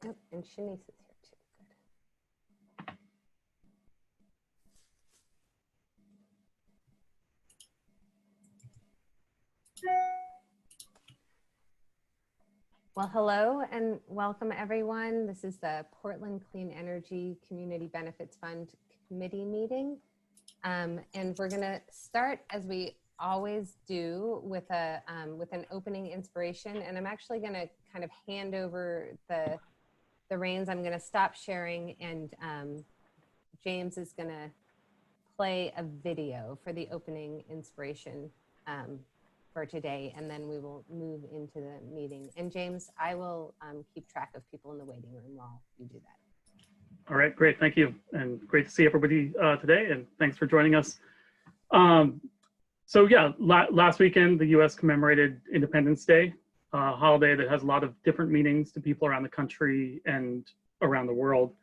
Yep, and Shanice is here too. Good. Well, hello and welcome everyone. This is the Portland Clean Energy Community Benefits Fund Committee meeting. And we're gonna start, as we always do, with an opening inspiration. And I'm actually gonna kind of hand over the reins. I'm gonna stop sharing, and James is gonna play a video for the opening inspiration for today, and then we will move into the meeting. And James, I will keep track of people in the waiting room while you do that. All right, great, thank you. And great to see everybody today, and thanks for joining us. So yeah, last weekend, the US commemorated Independence Day, a holiday that has a lot of different meanings to people around the country and around the world.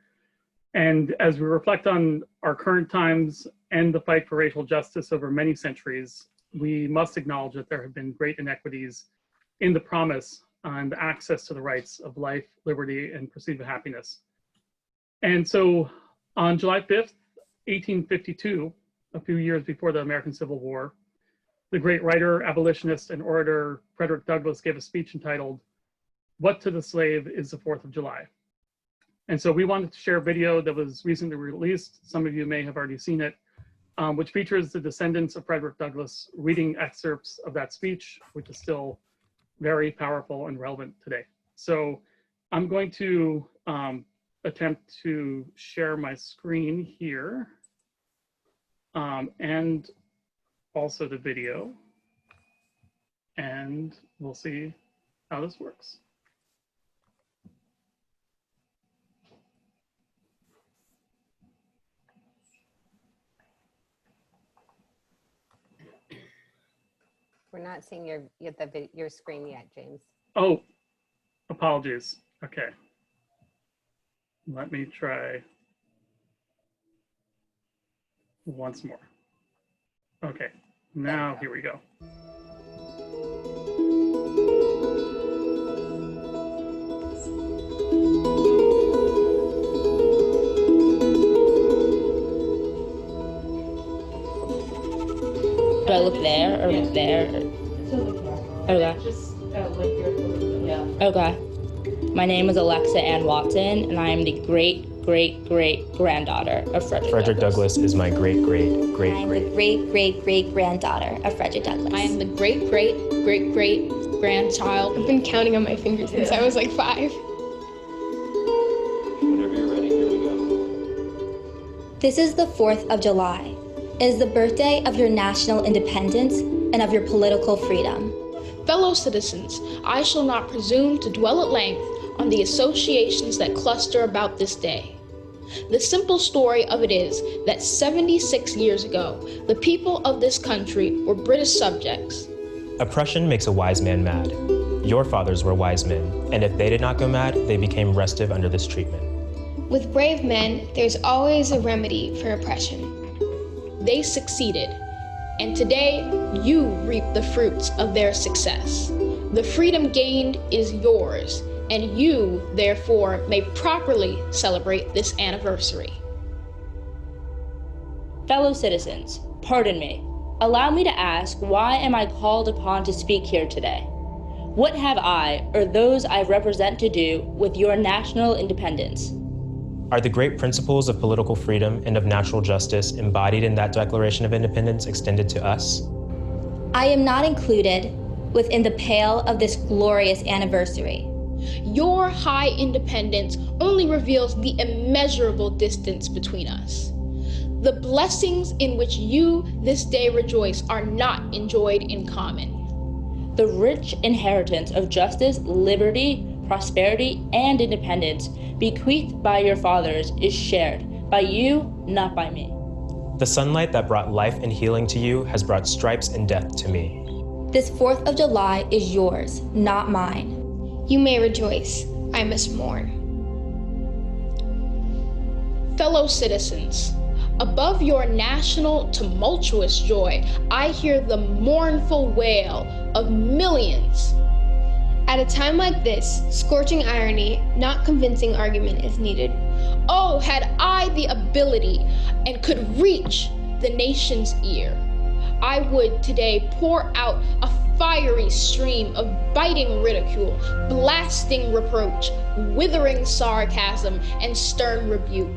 And as we reflect on our current times and the fight for racial justice over many centuries, we must acknowledge that there have been great inequities in the promise and access to the rights of life, liberty, and pursuit of happiness. And so on July 5th, 1852, a few years before the American Civil War, the great writer, abolitionist, and orator Frederick Douglass gave a speech entitled, "What to the Slave is the 4th of July?" And so we wanted to share a video that was recently released. Some of you may have already seen it, which features the descendants of Frederick Douglass reading excerpts of that speech, which is still very powerful and relevant today. So I'm going to attempt to share my screen here and also the video, and we'll see how this works. We're not seeing your screen yet, James. Oh, apologies. Okay. Let me try once more. Okay, now here we go. Do I look there or look there? Okay. Just like your, yeah. Okay. My name is Alexa Ann Watson, and I am the great-great-great-granddaughter of Frederick Douglass is my great-great-great-great. I am the great-great-great-granddaughter of Frederick Douglass. I am the great-great-great-great-grandchild. I've been counting on my fingers since I was like 5. Whenever you're ready, here we go. This is the 4th of July. It is the birthday of your national independence and of your political freedom. Fellow citizens, I shall not presume to dwell at length on the associations that cluster about this day. The simple story of it is that 76 years ago, the people of this country were British subjects. Oppression makes a wise man mad. Your fathers were wise men, and if they did not go mad, they became restive under this treatment. With brave men, there's always a remedy for oppression. They succeeded, and today you reap the fruits of their success. The freedom gained is yours, and you, therefore, may properly celebrate this anniversary. Fellow citizens, pardon me. Allow me to ask, why am I called upon to speak here today? What have I, or those I represent, to do with your national independence? Are the great principles of political freedom and of natural justice embodied in that Declaration of Independence extended to us? I am not included within the pale of this glorious anniversary. Your high independence only reveals the immeasurable distance between us. The blessings in which you this day rejoice are not enjoyed in common. The rich inheritance of justice, liberty, prosperity, and independence bequeathed by your fathers is shared by you, not by me. The sunlight that brought life and healing to you has brought stripes and death to me. This 4th of July is yours, not mine. You may rejoice, I must mourn. Fellow citizens, Above your national tumultuous joy, I hear the mournful wail of millions. At a time like this, scorching irony, not convincing argument is needed. Oh, had I the ability and could reach the nation's ear, I would today pour out a fiery stream of biting ridicule, blasting reproach, withering sarcasm, and stern rebuke.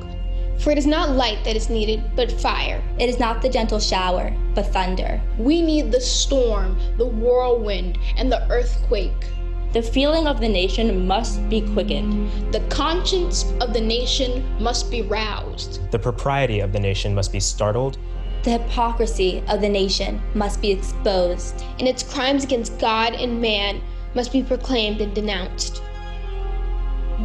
For it is not light that is needed, but fire. It is not the gentle shower, but thunder. We need the storm, the whirlwind, and the earthquake. The feeling of the nation must be quickened. The conscience of the nation must be roused. The propriety of the nation must be startled. The hypocrisy of the nation must be exposed. And its crimes against God and man must be proclaimed and denounced.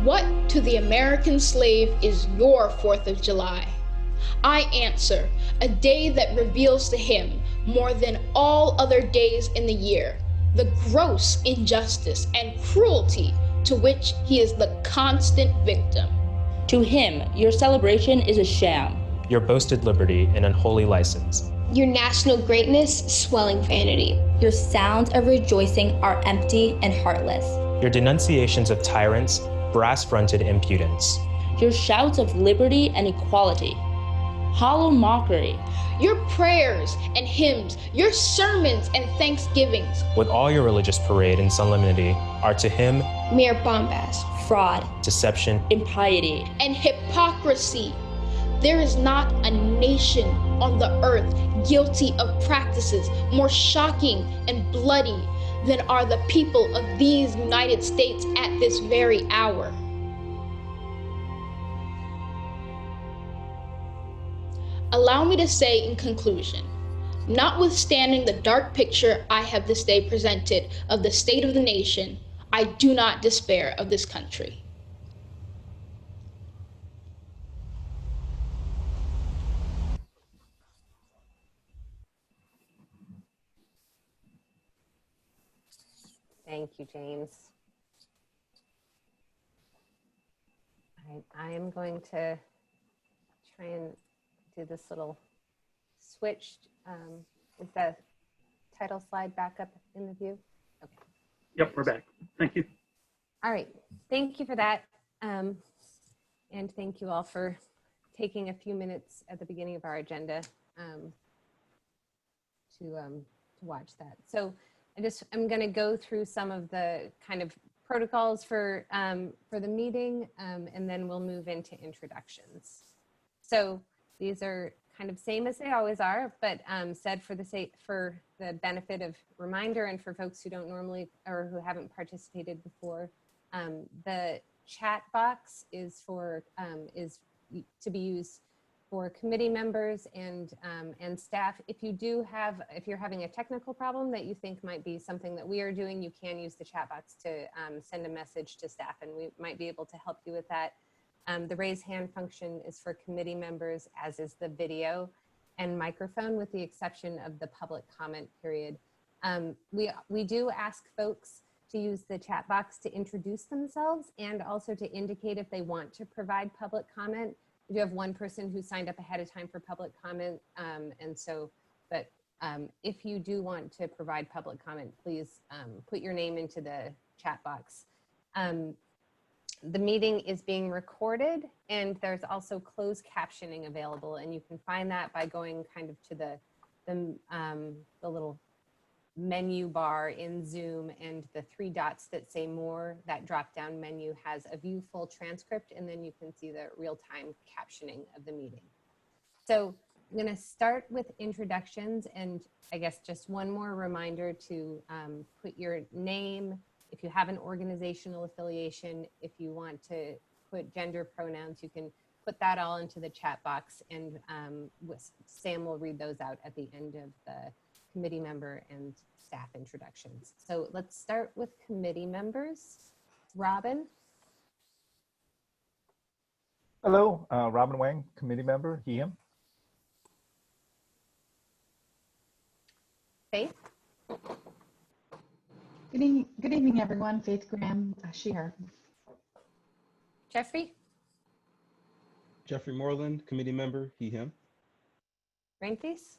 What to the American slave is your 4th of July? I answer, a day that reveals to him, more than all other days in the year, the gross injustice and cruelty to which he is the constant victim. To him, your celebration is a sham. Your boasted liberty an unholy license. Your national greatness, swelling vanity. Your sounds of rejoicing are empty and heartless. Your denunciations of tyrants, brass-fronted impudence. Your shouts of liberty and equality, hollow mockery. Your prayers and hymns, your sermons and thanksgivings, With all your religious parade and solemnity, are to him Mere bombast. Fraud. deception, Impiety. and hypocrisy. There is not a nation on the earth guilty of practices more shocking and bloody than are the people of these United States at this very hour. Allow me to say in conclusion, notwithstanding the dark picture I have this day presented of the state of the nation, I do not despair of this country. Thank you, James. All right, I am going to try and do this little switch. Is the title slide back up in the view? Okay. Yep, we're back. Thank you. All right, thank you for that. And thank you all for taking a few minutes at the beginning of our agenda to watch that. So I'm going to go through some of the kind of protocols for the meeting, and then we'll move into introductions. So these are kind of same as they always are, but said for the benefit of reminder and for folks who don't normally or who haven't participated before. The chat box is to be used for committee members and staff. If you're having a technical problem that you think might be something that we are doing, you can use the chat box to send a message to staff, and we might be able to help you with that. The raise hand function is for committee members, as is the video and microphone, with the exception of the public comment period. We do ask folks to use the chat box to introduce themselves and also to indicate if they want to provide public comment. We do have one person who signed up ahead of time for public comment, but if you do want to provide public comment, please put your name into the chat box. The meeting is being recorded, and there's also closed captioning available, and you can find that by going kind of to the little menu bar in Zoom, and the three dots that say more. That drop down menu has a view full transcript, and then you can see the real-time captioning of the meeting. So I'm going to start with introductions, and I guess just one more reminder to put your name, if you have an organizational affiliation, if you want to put gender pronouns, you can put that all into the chat box, and Sam will read those out at the end of the committee member and staff introductions. So let's start with committee members. Robin. Hello, Robin Wang, committee member, he, him. Faith. Good evening, everyone. Faith Graham, she, her. Jeffrey. Jeffrey Moreland, committee member, he, him. Rainfeast,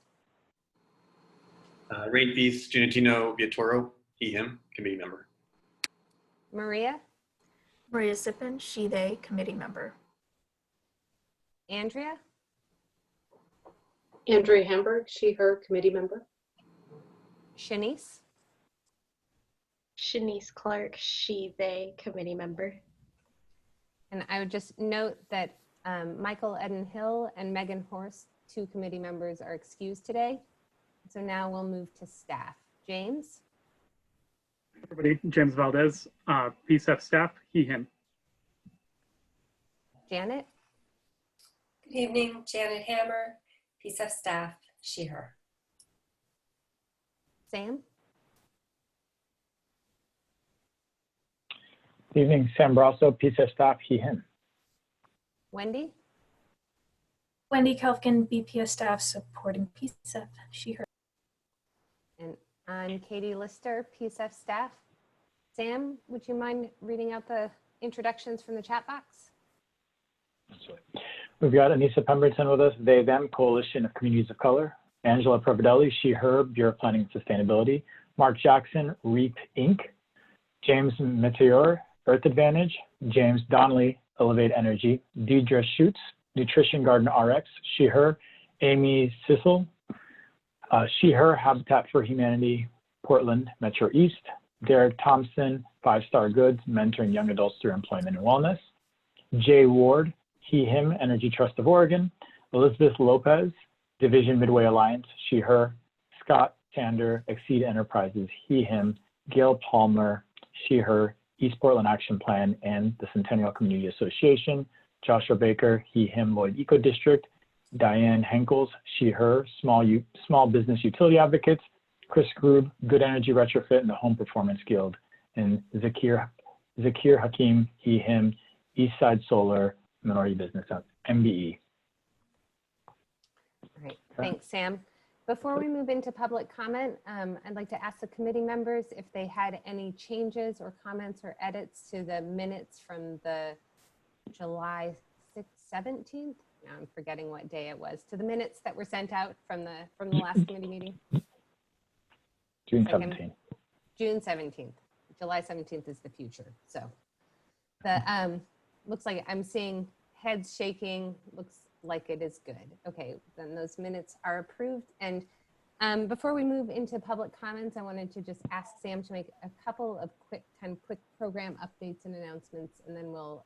Rainfeast Junitino Viatoro, he, him, committee member. Maria, Maria Sippin, she, they, committee member. Andrea, Andrea Hamburg, she, her, committee member. Shanice, Shanice Clark, she, they, committee member. and I would just note that Michael Eden Hill and Megan Horst, 2 committee members, are excused today. So now we'll move to staff. James, Everybody, James Valdez, PCEF staff, he, him. Janet, Good evening, Janet Hammer, PCEF staff, she, her. Sam, Good evening, Sam Brasso, PCEF staff, he, him. Wendy, Wendy Kelfkin, BPS staff, supporting PCEF, she, her. and I'm Katie Lister, PCEF staff. Sam, would you mind reading out the introductions from the chat box? We've got Anissa Pemberton with us, they, them, Coalition of Communities of Color. Angela Providelli, she, her, Bureau of Planning and Sustainability. Mark Jackson, REAP Inc. James Meteor, Earth Advantage. James Donnelly, Elevate Energy. Deidre Schutz, Nutrition Garden RX, she, her. Amy Sissel, she, her, Habitat for Humanity, Portland, Metro East. Derek Thompson, 5 Star Goods, mentoring young adults through employment and wellness. Jay Ward, he, him, Energy Trust of Oregon. Elizabeth Lopez, Division Midway Alliance, she, her. Scott Sander, Exceed Enterprises, he, him. Gail Palmer, she, her, East Portland Action Plan and the Centennial Community Association. Joshua Baker, he, him, Lloyd Eco District. Diane Henkels, she, her, Small Business Utility Advocates. Chris Grube, Good Energy Retrofit and the Home Performance Guild. And Zakir Hakim, he, him, Eastside Solar, Minority Business, MBE. All right, thanks, Sam. Before we move into public comment, I'd like to ask the committee members if they had any changes or comments or edits to the minutes from the July 6th, 17th. Now I'm forgetting what day it was. To the minutes that were sent out from the last committee meeting. June 17th. June 17th. July 17th is the future. So the looks like I'm seeing heads shaking. Looks like it is good. Okay, then those minutes are approved. And before we move into public comments, I wanted to just ask Sam to make a couple of quick program updates and announcements, and then we'll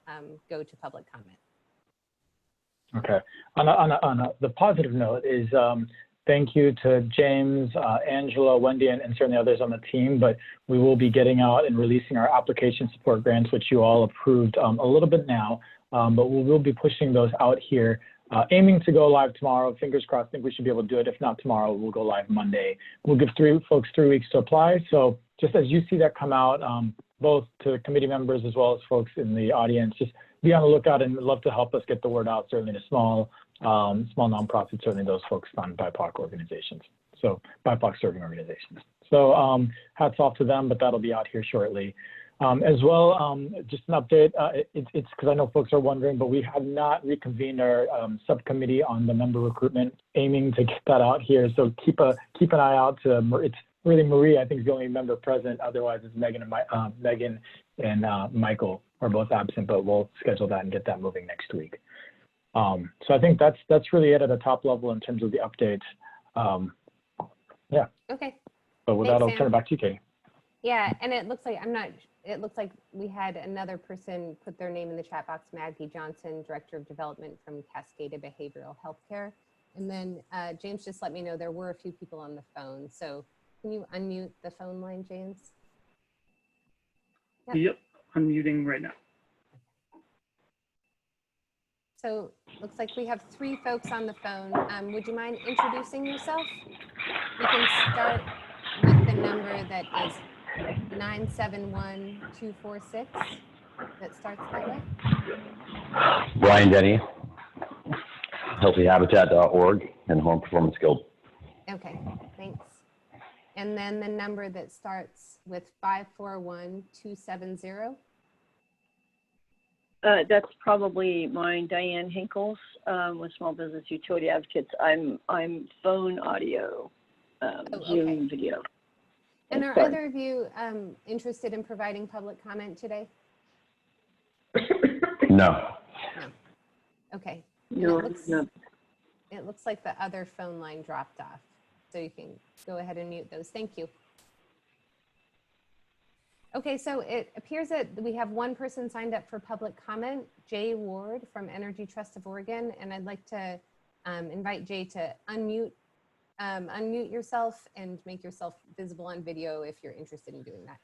go to public comment. Okay. On the positive note is thank you to James, Angela, Wendy, and certainly others on the team, but we will be getting out and releasing our application support grants, which you all approved a little bit now, but we will be pushing those out here, aiming to go live tomorrow. Fingers crossed, I think we should be able to do it. If not tomorrow, we'll go live Monday. We'll give folks 3 weeks to apply. So just as you see that come out, both to committee members as well as folks in the audience, just be on the lookout and love to help us get the word out, certainly to small nonprofits, certainly those focused on BIPOC organizations. So BIPOC serving organizations. So hats off to them, but that'll be out here shortly. As well, just an update, it's because I know folks are wondering, but we have not reconvened our subcommittee on the member recruitment, aiming to get that out here. So keep an eye out to, it's really Marie, I think is the only member present. Otherwise it's Megan and Michael are both absent, but we'll schedule that and get that moving next week. So I think that's really it at a top level in terms of the updates. Yeah. Okay. But with that, I'll turn it back to you, Katie. Yeah, and it looks like it looks like we had another person put their name in the chat box, Maggie Johnson, Director of Development from Cascada Behavioral Healthcare. And then James just let me know there were a few people on the phone. So can you unmute the phone line, James? Yep, unmuting right now. So looks like we have 3 folks on the phone. Would you mind introducing yourself? We can start with the number that is 971246 that starts that way. Brian Denny, healthyhabitat.org and Home Performance Guild. Okay, thanks. And then the number that starts with 541270. That's probably mine, Diane Hinkles, with Small Business Utility Advocates. I'm phone audio, Zoom video. And are either of you interested in providing public comment today? No. No. Okay. No, it looks like the other phone line dropped off. So you can go ahead and mute those. Thank you. Okay, so it appears that we have one person signed up for public comment, Jay Ward from Energy Trust of Oregon. And I'd like to invite Jay to unmute yourself and make yourself visible on video if you're interested in doing that.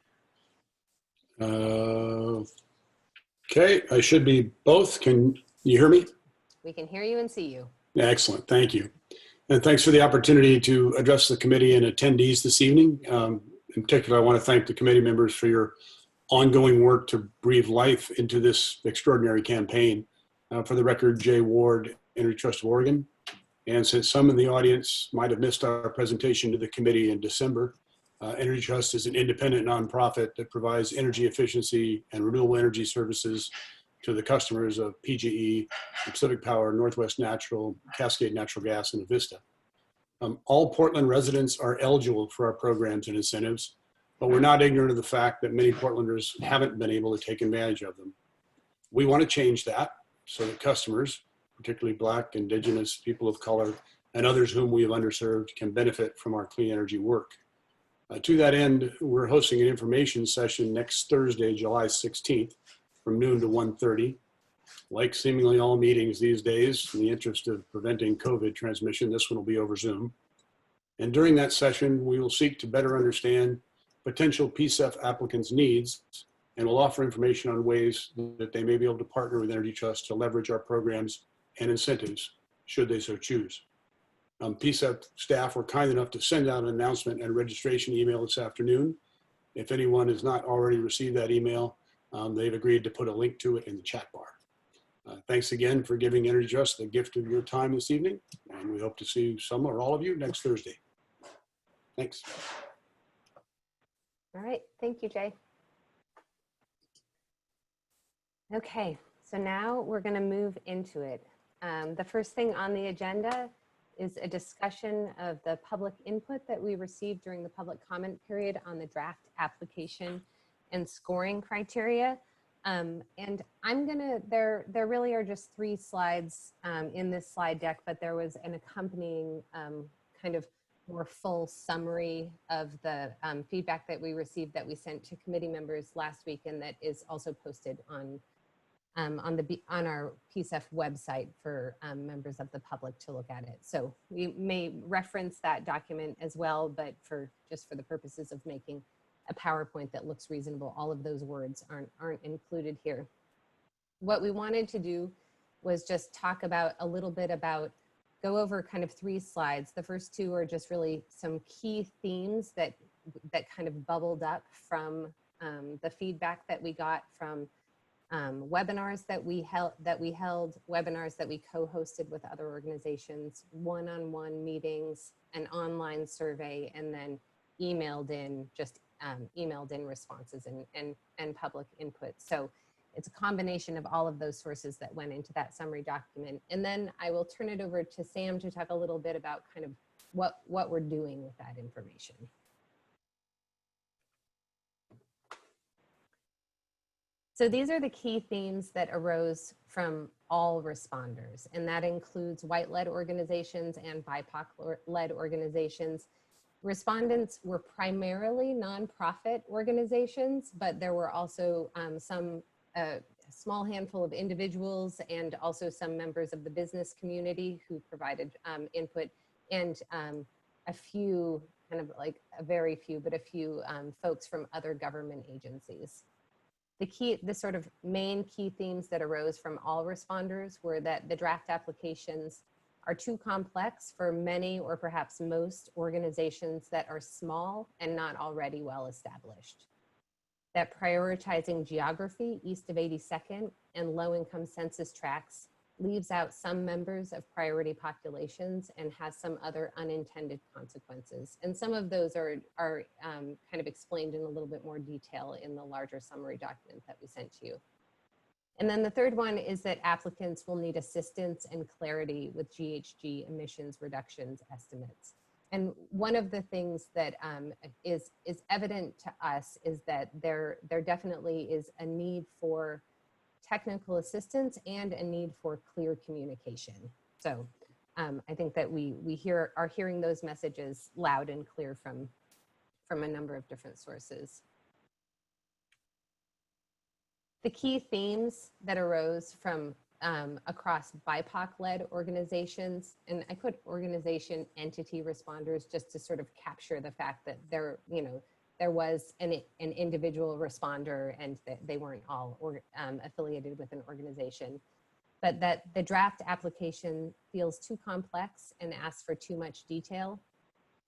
Okay, I should be both. Can you hear me? We can hear you and see you. Excellent, thank you. And thanks for the opportunity to address the committee and attendees this evening. In particular, I want to thank the committee members for your ongoing work to breathe life into this extraordinary campaign. For the record, Jay Ward, Energy Trust of Oregon. And since some in the audience might have missed our presentation to the committee in December, Energy Trust is an independent nonprofit that provides energy efficiency and renewable energy services to the customers of PGE, Pacific Power, Northwest Natural, Cascade Natural Gas, and Avista. All Portland residents are eligible for our programs and incentives, but we're not ignorant of the fact that many Portlanders haven't been able to take advantage of them. We want to change that so that customers, particularly Black, Indigenous, people of color, and others whom we have underserved can benefit from our clean energy work. To that end, we're hosting an information session next Thursday, July 16th, from noon to 1:30. Like seemingly all meetings these days, in the interest of preventing COVID transmission, this one will be over Zoom. And during that session, we will seek to better understand potential PCEF applicants' needs, and will offer information on ways that they may be able to partner with Energy Trust to leverage our programs and incentives, should they so choose. PCEF staff were kind enough to send out an announcement and registration email this afternoon. If anyone has not already received that email, they've agreed to put a link to it in the chat bar. Thanks again for giving Energy Trust the gift of your time this evening, and we hope to see some or all of you next Thursday. Thanks. All right, thank you, Jay. Okay, so now we're going to move into it. The first thing on the agenda is a discussion of the public input that we received during the public comment period on the draft application and scoring criteria. And I'm gonna, there really are just 3 slides in this slide deck, but there was an accompanying kind of more full summary of the feedback that we received that we sent to committee members last week, and that is also posted on our PCEF website for members of the public to look at it. So we may reference that document as well, but just for the purposes of making a PowerPoint that looks reasonable, all of those words aren't included here. What we wanted to do was just talk about a little bit about, go over kind of 3 slides. The first 2 are just really some key themes that kind of bubbled up from the feedback that we got from webinars that we held, webinars that we co-hosted with other organizations, one-on-one meetings, an online survey, and then emailed in responses and public input. So it's a combination of all of those sources that went into that summary document. And then I will turn it over to Sam to talk a little bit about kind of what we're doing with that information. So these are the key themes that arose from all responders, and that includes white-led organizations and BIPOC-led organizations. Respondents were primarily nonprofit organizations, but there were also a small handful of individuals and also some members of the business community who provided input, and a few, kind of like a very few, but a few folks from other government agencies. The sort of main key themes that arose from all responders were that the draft applications are too complex for many or perhaps most organizations that are small and not already well established. That prioritizing geography east of 82nd and low-income census tracts leaves out some members of priority populations and has some other unintended consequences. And some of those are kind of explained in a little bit more detail in the larger summary document that we sent to you. And then the third one is that applicants will need assistance and clarity with GHG emissions reductions estimates. And one of the things that is evident to us is that there definitely is a need for technical assistance and a need for clear communication. So I think that we are hearing those messages loud and clear from a number of different sources. The key themes that arose from across BIPOC-led organizations, and I put organization entity responders just to sort of capture the fact that there was an individual responder and that they weren't all affiliated with an organization, but that the draft application feels too complex and asks for too much detail.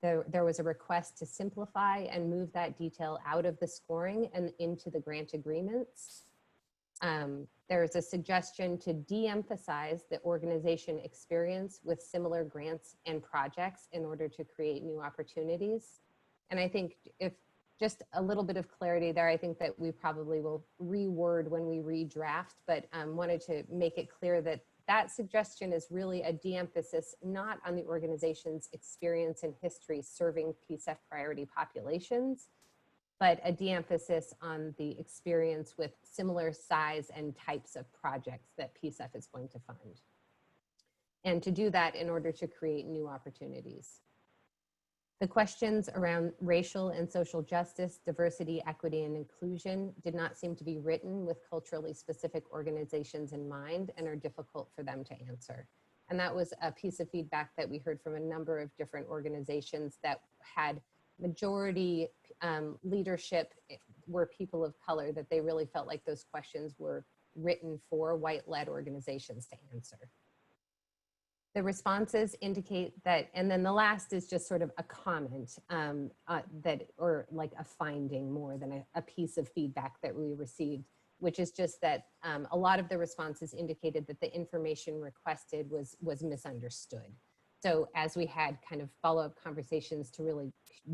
There was a request to simplify and move that detail out of the scoring and into the grant agreements. There's a suggestion to de-emphasize the organization experience with similar grants and projects in order to create new opportunities. And I think if just a little bit of clarity there, I think that we probably will reword when we redraft, but wanted to make it clear that that suggestion is really a de-emphasis not on the organization's experience and history serving PCEF priority populations, but a de-emphasis on the experience with similar size and types of projects that PCEF is going to fund. And to do that in order to create new opportunities. The questions around racial and social justice, diversity, equity, and inclusion did not seem to be written with culturally specific organizations in mind and are difficult for them to answer. And that was a piece of feedback that we heard from a number of different organizations that had majority leadership were people of color, that they really felt like those questions were written for white-led organizations to answer. The responses indicate that, and then the last is just sort of a comment or like a finding more than a piece of feedback that we received, which is just that a lot of the responses indicated that the information requested was misunderstood. So as we had kind of follow-up conversations to really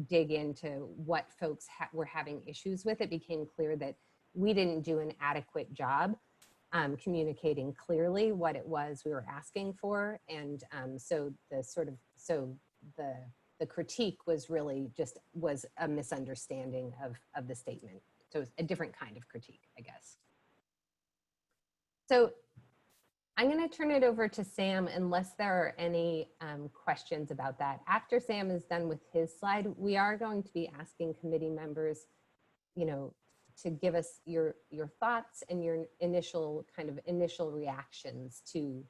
dig into what folks were having issues with, it became clear that we didn't do an adequate job communicating clearly what it was we were asking for. And so the critique was really was a misunderstanding of the statement. So it's a different kind of critique, I guess. So I'm going to turn it over to Sam unless there are any questions about that. After Sam is done with his slide, we are going to be asking committee members, to give us your thoughts and your initial reactions to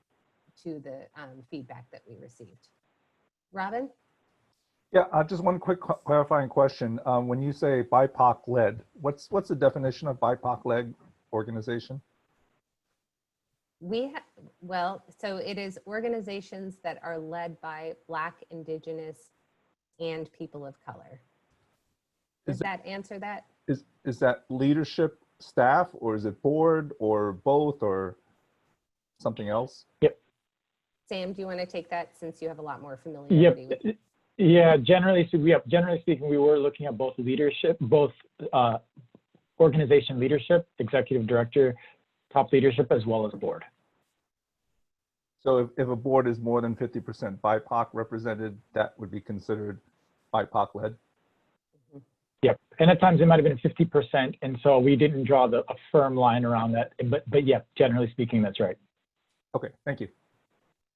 the feedback that we received. Robin? Yeah, just one quick clarifying question. When you say BIPOC-led, what's the definition of BIPOC-led organization? So it is organizations that are led by Black, Indigenous, and people of color. Does that answer that? Is that leadership staff, or is it board, or both, or something else? Yep. Sam, do you want to take that since you have a lot more familiarity with it? Yeah, generally speaking, we were looking at both leadership, organization leadership, executive director, top leadership, as well as board. So if a board is more than 50% BIPOC represented, that would be considered BIPOC-led? Yep, and at times it might have been 50%, and so we didn't draw a firm line around that, but yeah, generally speaking, that's right. Okay, thank you.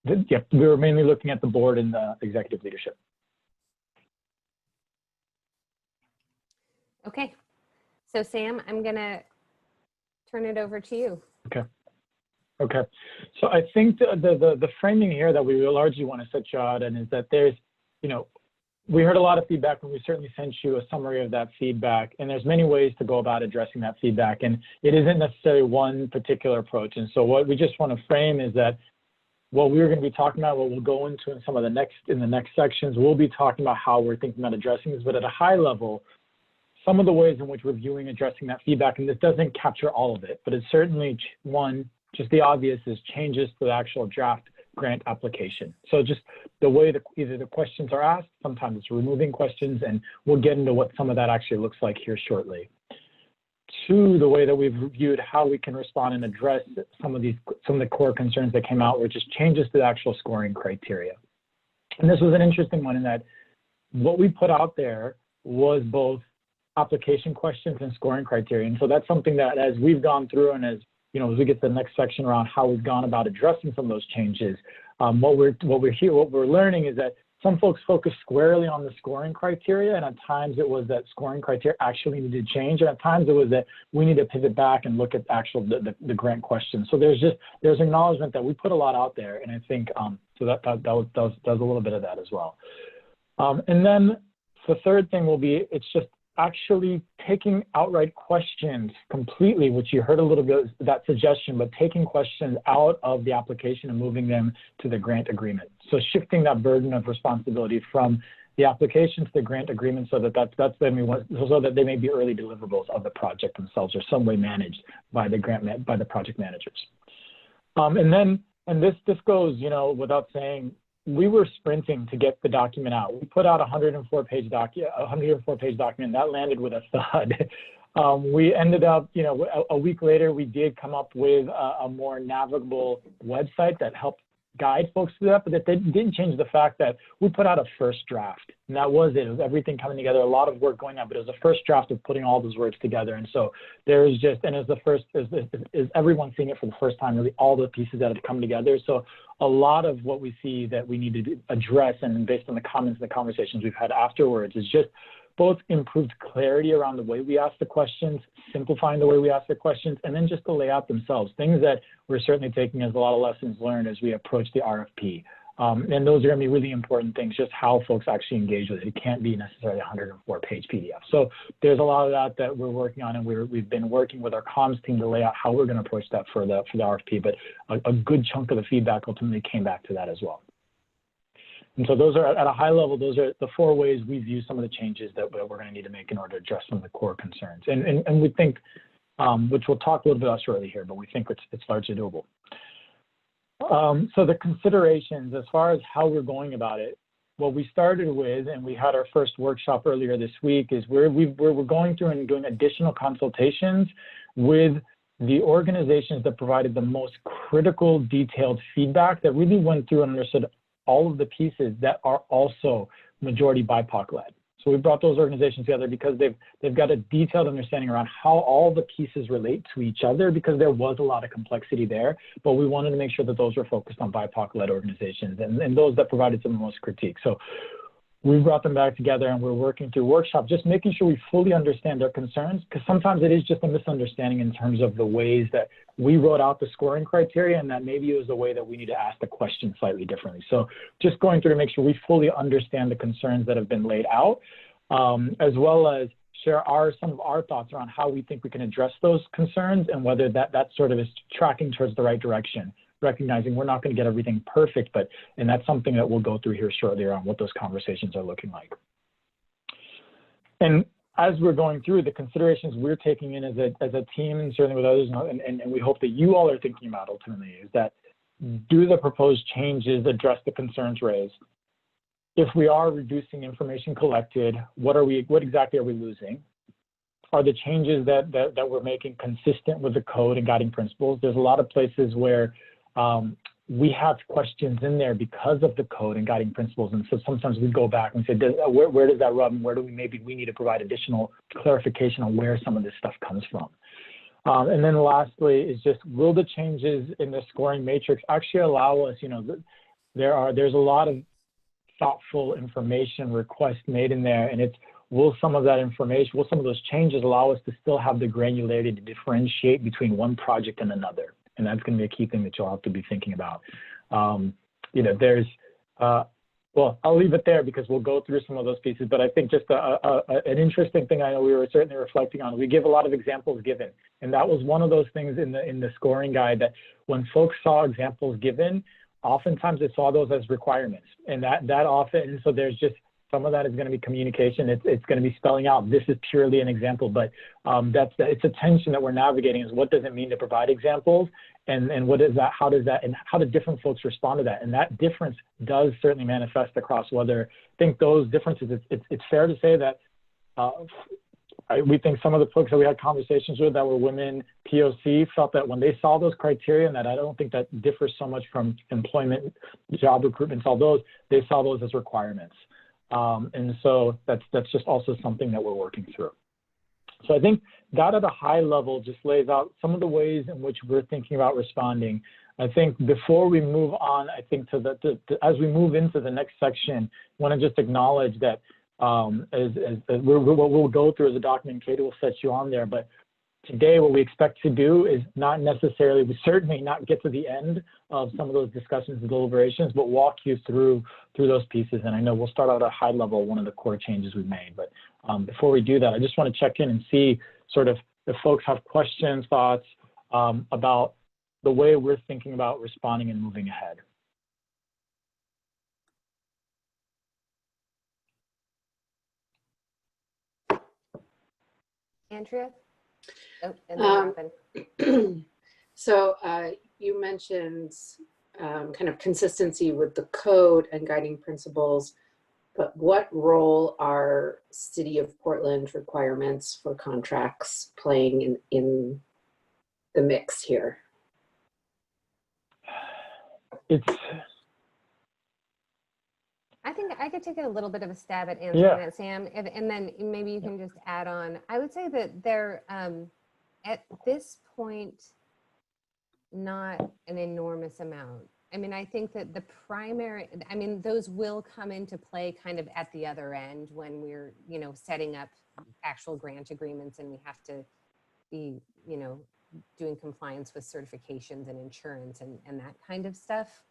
Yep, we were mainly looking at the board and the executive leadership. Okay, so Sam, I'm gonna turn it over to you. Okay, so I think the framing here that we largely want to set you out in is that there's, we heard a lot of feedback, and we certainly sent you a summary of that feedback, and there's many ways to go about addressing that feedback, and it isn't necessarily one particular approach. And so what we just want to frame is that what we're going to be talking about, what we'll go into in some of the next sections, we'll be talking about how we're thinking about addressing this, but at a high level, some of the ways in which we're viewing addressing that feedback, and this doesn't capture all of it, but it's certainly one, just the obvious is changes to the actual draft grant application. So just the way that either the questions are asked, sometimes it's removing questions, and we'll get into what some of that actually looks like here shortly. to the way that we've reviewed how we can respond and address some of the core concerns that came out, which is changes to the actual scoring criteria. And this was an interesting one in that what we put out there was both application questions and scoring criteria. And so that's something that as we've gone through and as we get to the next section around how we've gone about addressing some of those changes, what we're learning is that some folks focus squarely on the scoring criteria, and at times it was that scoring criteria actually needed to change, and at times it was that we need to pivot back and look at the grant questions. So there's acknowledgement that we put a lot out there, and I think so that does a little bit of that as well. And then the third thing will be it's just actually taking outright questions completely, which you heard a little bit of that suggestion, but taking questions out of the application and moving them to the grant agreement. So shifting that burden of responsibility from the application to the grant agreement so that so that they may be early deliverables of the project themselves or some way managed by the project managers. And this goes, without saying, we were sprinting to get the document out. We put out a 104-page document that landed with a thud. We ended up, a week later, we did come up with a more navigable website that helped guide folks through that, but that didn't change the fact that we put out a first draft. And that was it. It was everything coming together, a lot of work going on, but it was a first draft of putting all those words together. And so there's just, and as is everyone seeing it for the first time, really all the pieces that have come together. So a lot of what we see that we need to address, and based on the comments and the conversations we've had afterwards, is just both improved clarity around the way we ask the questions, simplifying the way we ask the questions, and then just the layout themselves, things that we're certainly taking as a lot of lessons learned as we approach the RFP. And those are going to be really important things, just how folks actually engage with it. It can't be necessarily a 104-page PDF. So there's a lot of that we're working on, and we've been working with our comms team to lay out how we're going to approach that for the RFP. But a good chunk of the feedback ultimately came back to that as well. And so those are, at a high level, those are the 4 ways we view some of the changes that we're going to need to make in order to address some of the core concerns. And we think, which we'll talk a little bit about shortly here, but we think it's largely doable. So the considerations as far as how we're going about it, what we started with, and we had our first workshop earlier this week, is we're going through and doing additional consultations with the organizations that provided the most critical, detailed feedback that really went through and understood all of the pieces that are also majority BIPOC-led. So we brought those organizations together because they've got a detailed understanding around how all the pieces relate to each other, because there was a lot of complexity there, but we wanted to make sure that those were focused on BIPOC-led organizations and those that provided some of the most critique. So we brought them back together and we're working through workshops, just making sure we fully understand their concerns, because sometimes it is just a misunderstanding in terms of the ways that we wrote out the scoring criteria, and that maybe it was the way that we need to ask the question slightly differently. So just going through to make sure we fully understand the concerns that have been laid out, as well as share some of our thoughts around how we think we can address those concerns and whether that sort of is tracking towards the right direction, recognizing we're not going to get everything perfect, and that's something that we'll go through here shortly around what those conversations are looking like. And as we're going through the considerations we're taking in as a team, and certainly with others, and we hope that you all are thinking about ultimately, is that do the proposed changes address the concerns raised? If we are reducing information collected, what exactly are we losing? Are the changes that we're making consistent with the code and guiding principles? There's a lot of places where we have questions in there because of the code and guiding principles. And so sometimes we go back and say, where does that rub, and where do we need to provide additional clarification on where some of this stuff comes from? And then lastly is just, will the changes in the scoring matrix actually allow us, there's a lot of thoughtful information requests made in there, and will some of those changes allow us to still have the granularity to differentiate between one project and another? And that's going to be a key thing that you'll have to be thinking about. Well, I'll leave it there because we'll go through some of those pieces, but I think just an interesting thing I know we were certainly reflecting on, we give a lot of examples given, and that was one of those things in the scoring guide that when folks saw examples given, oftentimes they saw those as requirements, and that often, so there's just, some of that is going to be communication. It's going to be spelling out, this is purely an example, but it's a tension that we're navigating, is what does it mean to provide examples, and what is that, how do different folks respond to that? And that difference does certainly manifest across whether, I think those differences, it's fair to say that we think some of the folks that we had conversations with that were women POC felt that when they saw those criteria, and that I don't think that differs so much from employment, job recruitment, all those, they saw those as requirements. And so that's just also something that we're working through. So I think that at a high level just lays out some of the ways in which we're thinking about responding. I think before we move on, I think as we move into the next section, I want to just acknowledge that what we'll go through as a document, Katie will set you on there, but today what we expect to do is not necessarily, we certainly not get to the end of some of those discussions and deliberations, but walk you through those pieces. And I know we'll start out at a high level, one of the core changes we've made. But before we do that, I just want to check in and see sort of if folks have questions, thoughts about the way we're thinking about responding and moving ahead. Andrea? Oh, and then Robin. So you mentioned kind of consistency with the code and guiding principles, but what role are City of Portland requirements for contracts playing in the mix here? I think I could take a little bit of a stab at answering that, Sam, and then maybe you can just add on. I would say that they're, at this point, not an enormous amount. I mean, I think that the primary, I mean, those will come into play kind of at the other end when we're, setting up actual grant agreements and we have to be, doing compliance with certifications and insurance and that kind of stuff.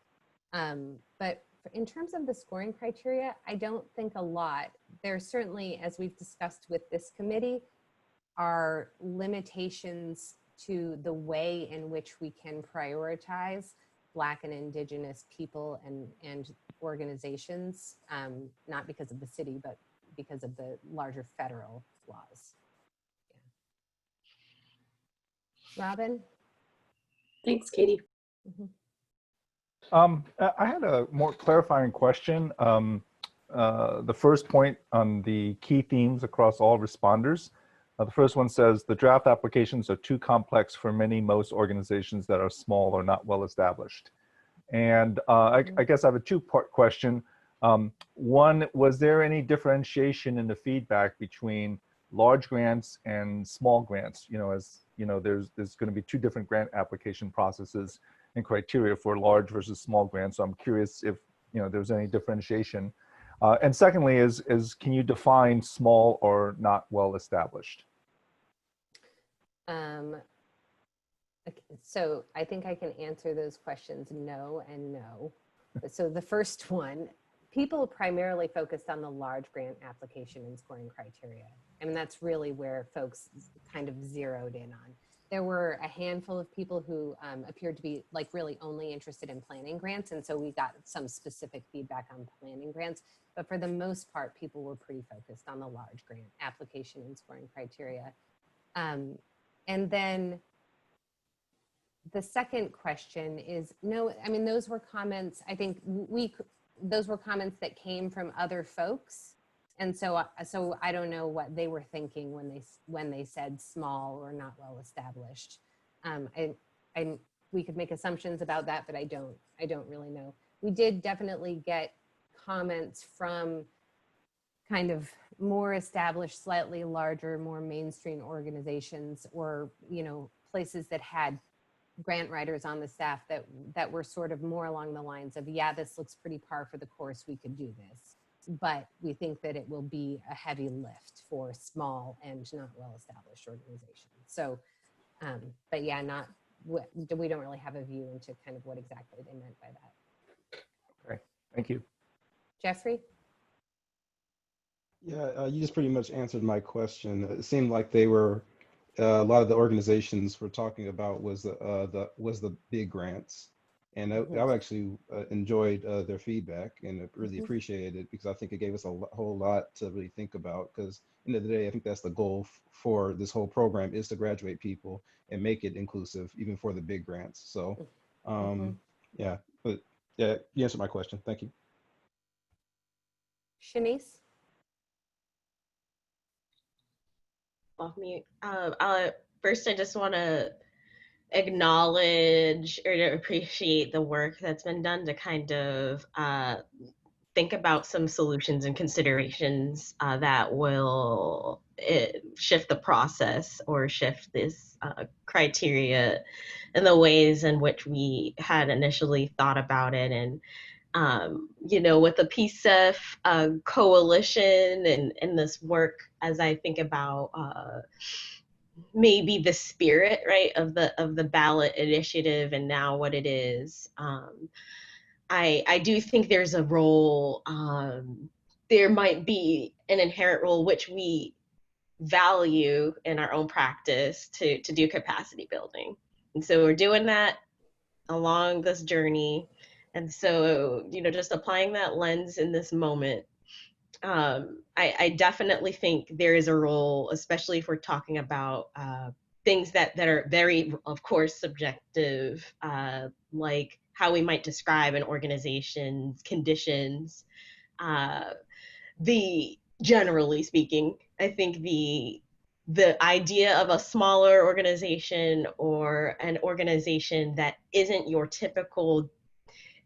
But in terms of the scoring criteria, I don't think a lot. There certainly, as we've discussed with this committee, are limitations to the way in which we can prioritize Black and Indigenous people and organizations, not because of the city, but because of the larger federal laws. Yeah. Robin? Thanks, Katie. I had a more clarifying question. The first point on the key themes across all responders. The first one says, the draft applications are too complex for most organizations that are small or not well established. And I guess I have a two-part question. One, was there any differentiation in the feedback between large grants and small grants? There's going to be two different grant application processes and criteria for large versus small grants. So I'm curious if there's any differentiation. And secondly, can you define small or not well established? So I think I can answer those questions no and no. So the first one, people primarily focused on the large grant application and scoring criteria. I mean, that's really where folks kind of zeroed in on. There were a handful of people who appeared to be really only interested in planning grants. And so we got some specific feedback on planning grants, but for the most part, people were pretty focused on the large grant application and scoring criteria. And then the second question is, no, I mean, those were comments, I think those were comments that came from other folks. And so I don't know what they were thinking when they said small or not well established. We could make assumptions about that, but I don't really know. We did definitely get comments from kind of more established, slightly larger, more mainstream organizations, or places that had grant writers on the staff that were sort of more along the lines of, yeah, this looks pretty par for the course, we could do this, but we think that it will be a heavy lift for small and not well-established organizations. So, but yeah, we don't really have a view into kind of what exactly they meant by that. Great, thank you. Jeffrey? Yeah, you just pretty much answered my question. It seemed like they were, a lot of the organizations we're talking about was the big grants. And I've actually enjoyed their feedback and really appreciated it, because I think it gave us a whole lot to really think about, because at the end of the day, I think that's the goal for this whole program, is to graduate people and make it inclusive, even for the big grants. So yeah, but yeah, you answered my question. Thank you. Shanice? off mute. First, I just want to acknowledge or to appreciate the work that's been done to kind of think about some solutions and considerations that will shift the process or shift this criteria in the ways in which we had initially thought about it. And you know, with the PCEF coalition and this work, as I think about maybe the spirit, right, of the ballot initiative and now what it is, I do think there's a role. There might be an inherent role which we value in our own practice to do capacity building, and so we're doing that along this journey. And so, you know, just applying that lens in this moment, I definitely think there is a role, especially if we're talking about things that are very, of course, subjective, like how we might describe an organization's conditions. Generally speaking, I think the idea of a smaller organization or an organization that isn't your typical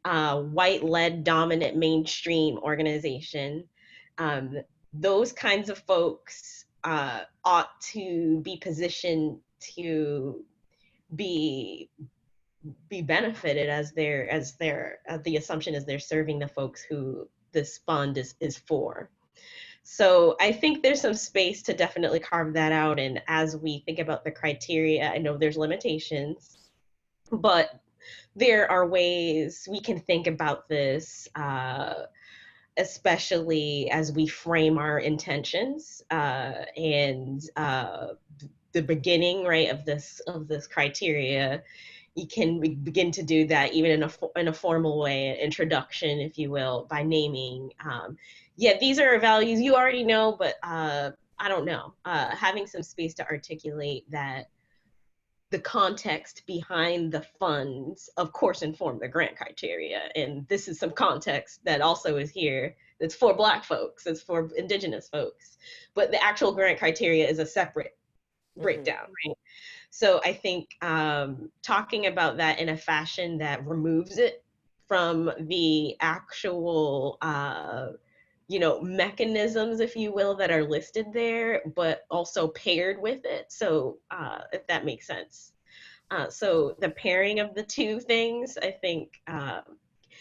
white-led dominant mainstream organization, those kinds of folks ought to be positioned to be benefited as the assumption is they're serving the folks who this fund is for. So I think there's some space to definitely carve that out. And as we think about the criteria, I know there's limitations, but there are ways we can think about this, especially as we frame our intentions and the beginning, right, of this criteria. You can begin to do that even in a formal way, an introduction, if you will, by naming. Yeah, these are values you already know, but I don't know. Having some space to articulate that the context behind the funds, of course, inform the grant criteria. And this is some context that also is here. That's for Black folks, it's for Indigenous folks. But the actual grant criteria is a separate breakdown, right? So I think talking about that in a fashion that removes it from the actual you know, mechanisms, if you will, that are listed there, but also paired with it. So if that makes sense. So the pairing of the two things, I think,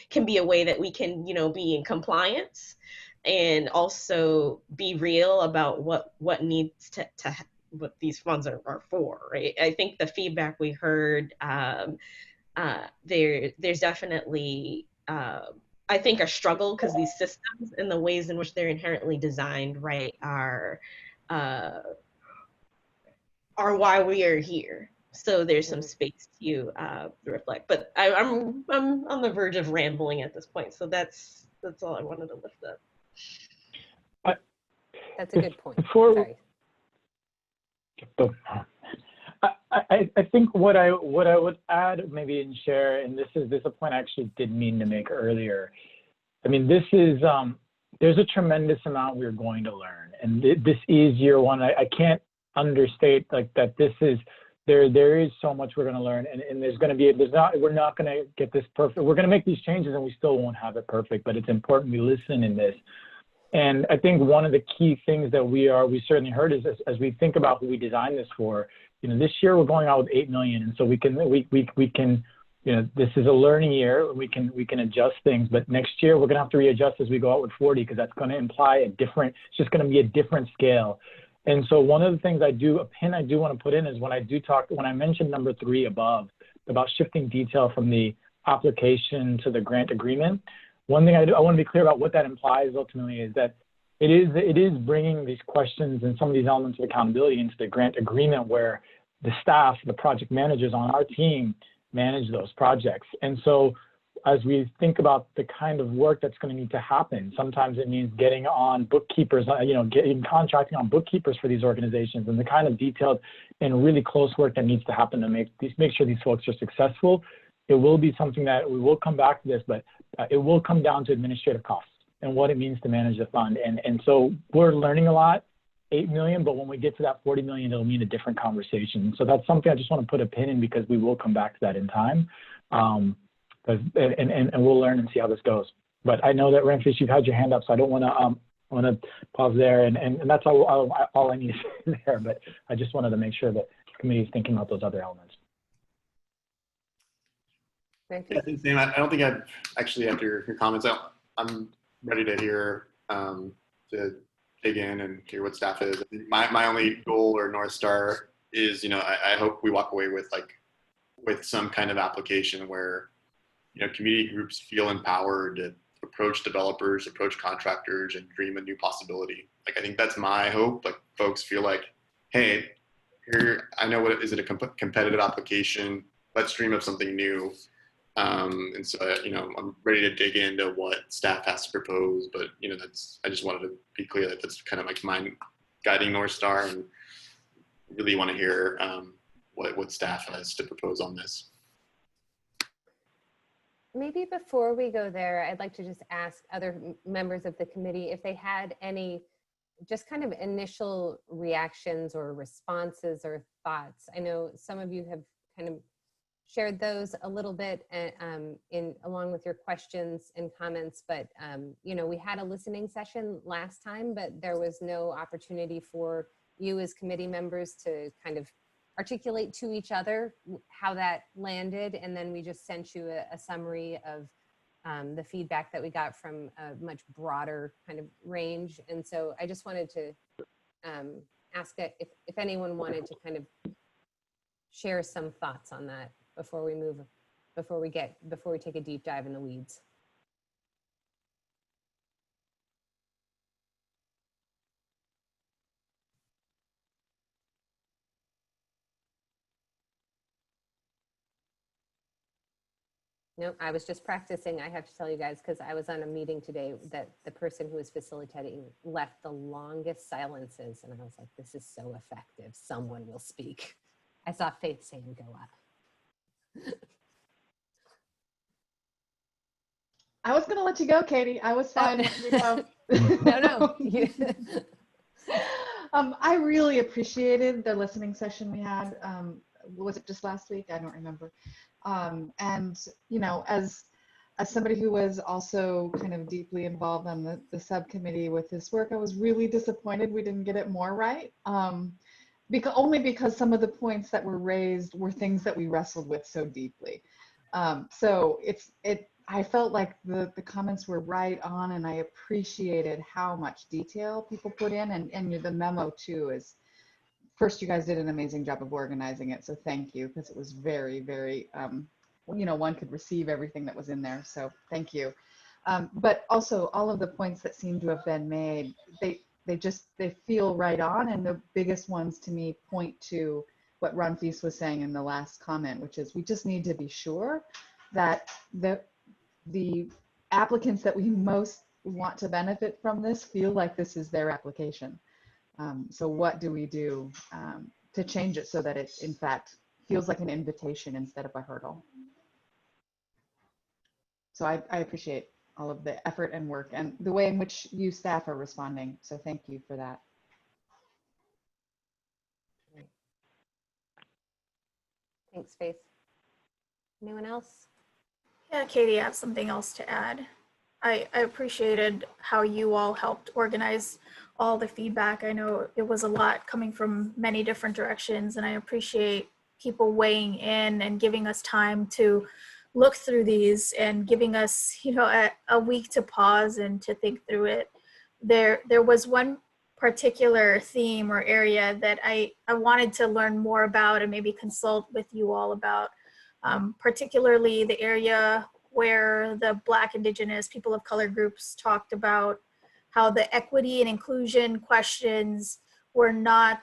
can be a way that we can, you know, be in compliance and also be real about what needs to what these funds are for, right? I think the feedback we heard, there's definitely, I think, a struggle because these systems and the ways in which they're inherently designed, right, are why we are here. So there's some space to reflect. But I'm on the verge of rambling at this point. So that's all I wanted to lift up. That's a good point. Sorry. I think what I would add maybe and share, and this is a point I actually did mean to make earlier. I mean, this is there's a tremendous amount we're going to learn, and this is year one. I can't understate like that. This is there is so much we're going to learn, and we're not going to get this perfect. We're going to make these changes, and we still won't have it perfect. But it's important we listen in this. And I think one of the key things that we certainly heard is as we think about who we designed this for. You know, this year we're going out with 8 million, and so we can, you know, this is a learning year. We can adjust things, but next year we're going to have to readjust as we go out with 40 because that's going to imply it's just going to be a different scale. And so one of the things I do want to put in is when I mentioned number 3 above about shifting detail from the application to the grant agreement. One thing I want to be clear about what that implies ultimately is that it is bringing these questions and some of these elements of accountability into the grant agreement where the staff, the project managers on our team manage those projects. And so as we think about the kind of work that's going to need to happen, sometimes it means getting on bookkeepers, you know, contracting on bookkeepers for these organizations and the kind of detailed and really close work that needs to happen to make sure these folks are successful. It will be something that we will come back to this, but it will come down to administrative costs and what it means to manage the fund. And so we're learning a lot. 8 million, but when we get to that 40 million, it'll mean a different conversation. So that's something I just want to put a pin in because we will come back to that in time. And we'll learn and see how this goes. But I know that Renfish, you've had your hand up, so I don't want to pause there. And that's all I need to say there. But I just wanted to make sure that the committee is thinking about those other elements. Yeah, I think same. I don't think I've actually, after your comments, I'm ready to hear, to dig in and hear what staff is. My only goal or North Star is, I hope we walk away with some kind of application where, community groups feel empowered to approach developers, approach contractors, and dream a new possibility. I think that's my hope. Folks feel like, hey, here, I know is it a competitive application? Let's dream of something new. And so, I'm ready to dig into what staff has to propose, but, I just wanted to be clear that that's kind of my guiding North Star, and really want to hear what staff has to propose on this. Maybe before we go there, I'd like to just ask other members of the committee if they had any just kind of initial reactions or responses or thoughts. I know some of you have kind of shared those a little bit along with your questions and comments, but we had a listening session last time, but there was no opportunity for you as committee members to kind of articulate to each other how that landed, and then we just sent you a summary of the feedback that we got from a much broader kind of range. And so I just wanted to ask if anyone wanted to kind of share some thoughts on that before we take a deep dive in the weeds. No, I was just practicing. I have to tell you guys, because I was on a meeting today that the person who was facilitating left the longest silences. And I was like, this is so effective. Someone will speak. I saw Faith's hand go up. I was going to let you go, Katie. I was fine. No. I really appreciated the listening session we had. Was it just last week? I don't remember. And as somebody who was also kind of deeply involved on the subcommittee with this work, I was really disappointed we didn't get it more right. Only because some of the points that were raised were things that we wrestled with so deeply. So I felt like the comments were right on, and I appreciated how much detail people put in, and the memo too is, first, you guys did an amazing job of organizing it, so thank you, because it was very, very, one could receive everything that was in there, so thank you. But also, all of the points that seem to have been made, they feel right on, and the biggest ones to me point to what Ron Feast was saying in the last comment, which is we just need to be sure that the applicants that we most want to benefit from this feel like this is their application. So what do we do to change it so that it, in fact, feels like an invitation instead of a hurdle? So I appreciate all of the effort and work and the way in which you staff are responding. So thank you for that. Thanks, Faith. Anyone else? Yeah, Katie, I have something else to add. I appreciated how you all helped organize all the feedback. I know it was a lot coming from many different directions, and I appreciate people weighing in and giving us time to look through these and giving us, a week to pause and to think through it. There was one particular theme or area that I wanted to learn more about and maybe consult with you all about, particularly the area where the Black, Indigenous, people of color groups talked about how the equity and inclusion questions were not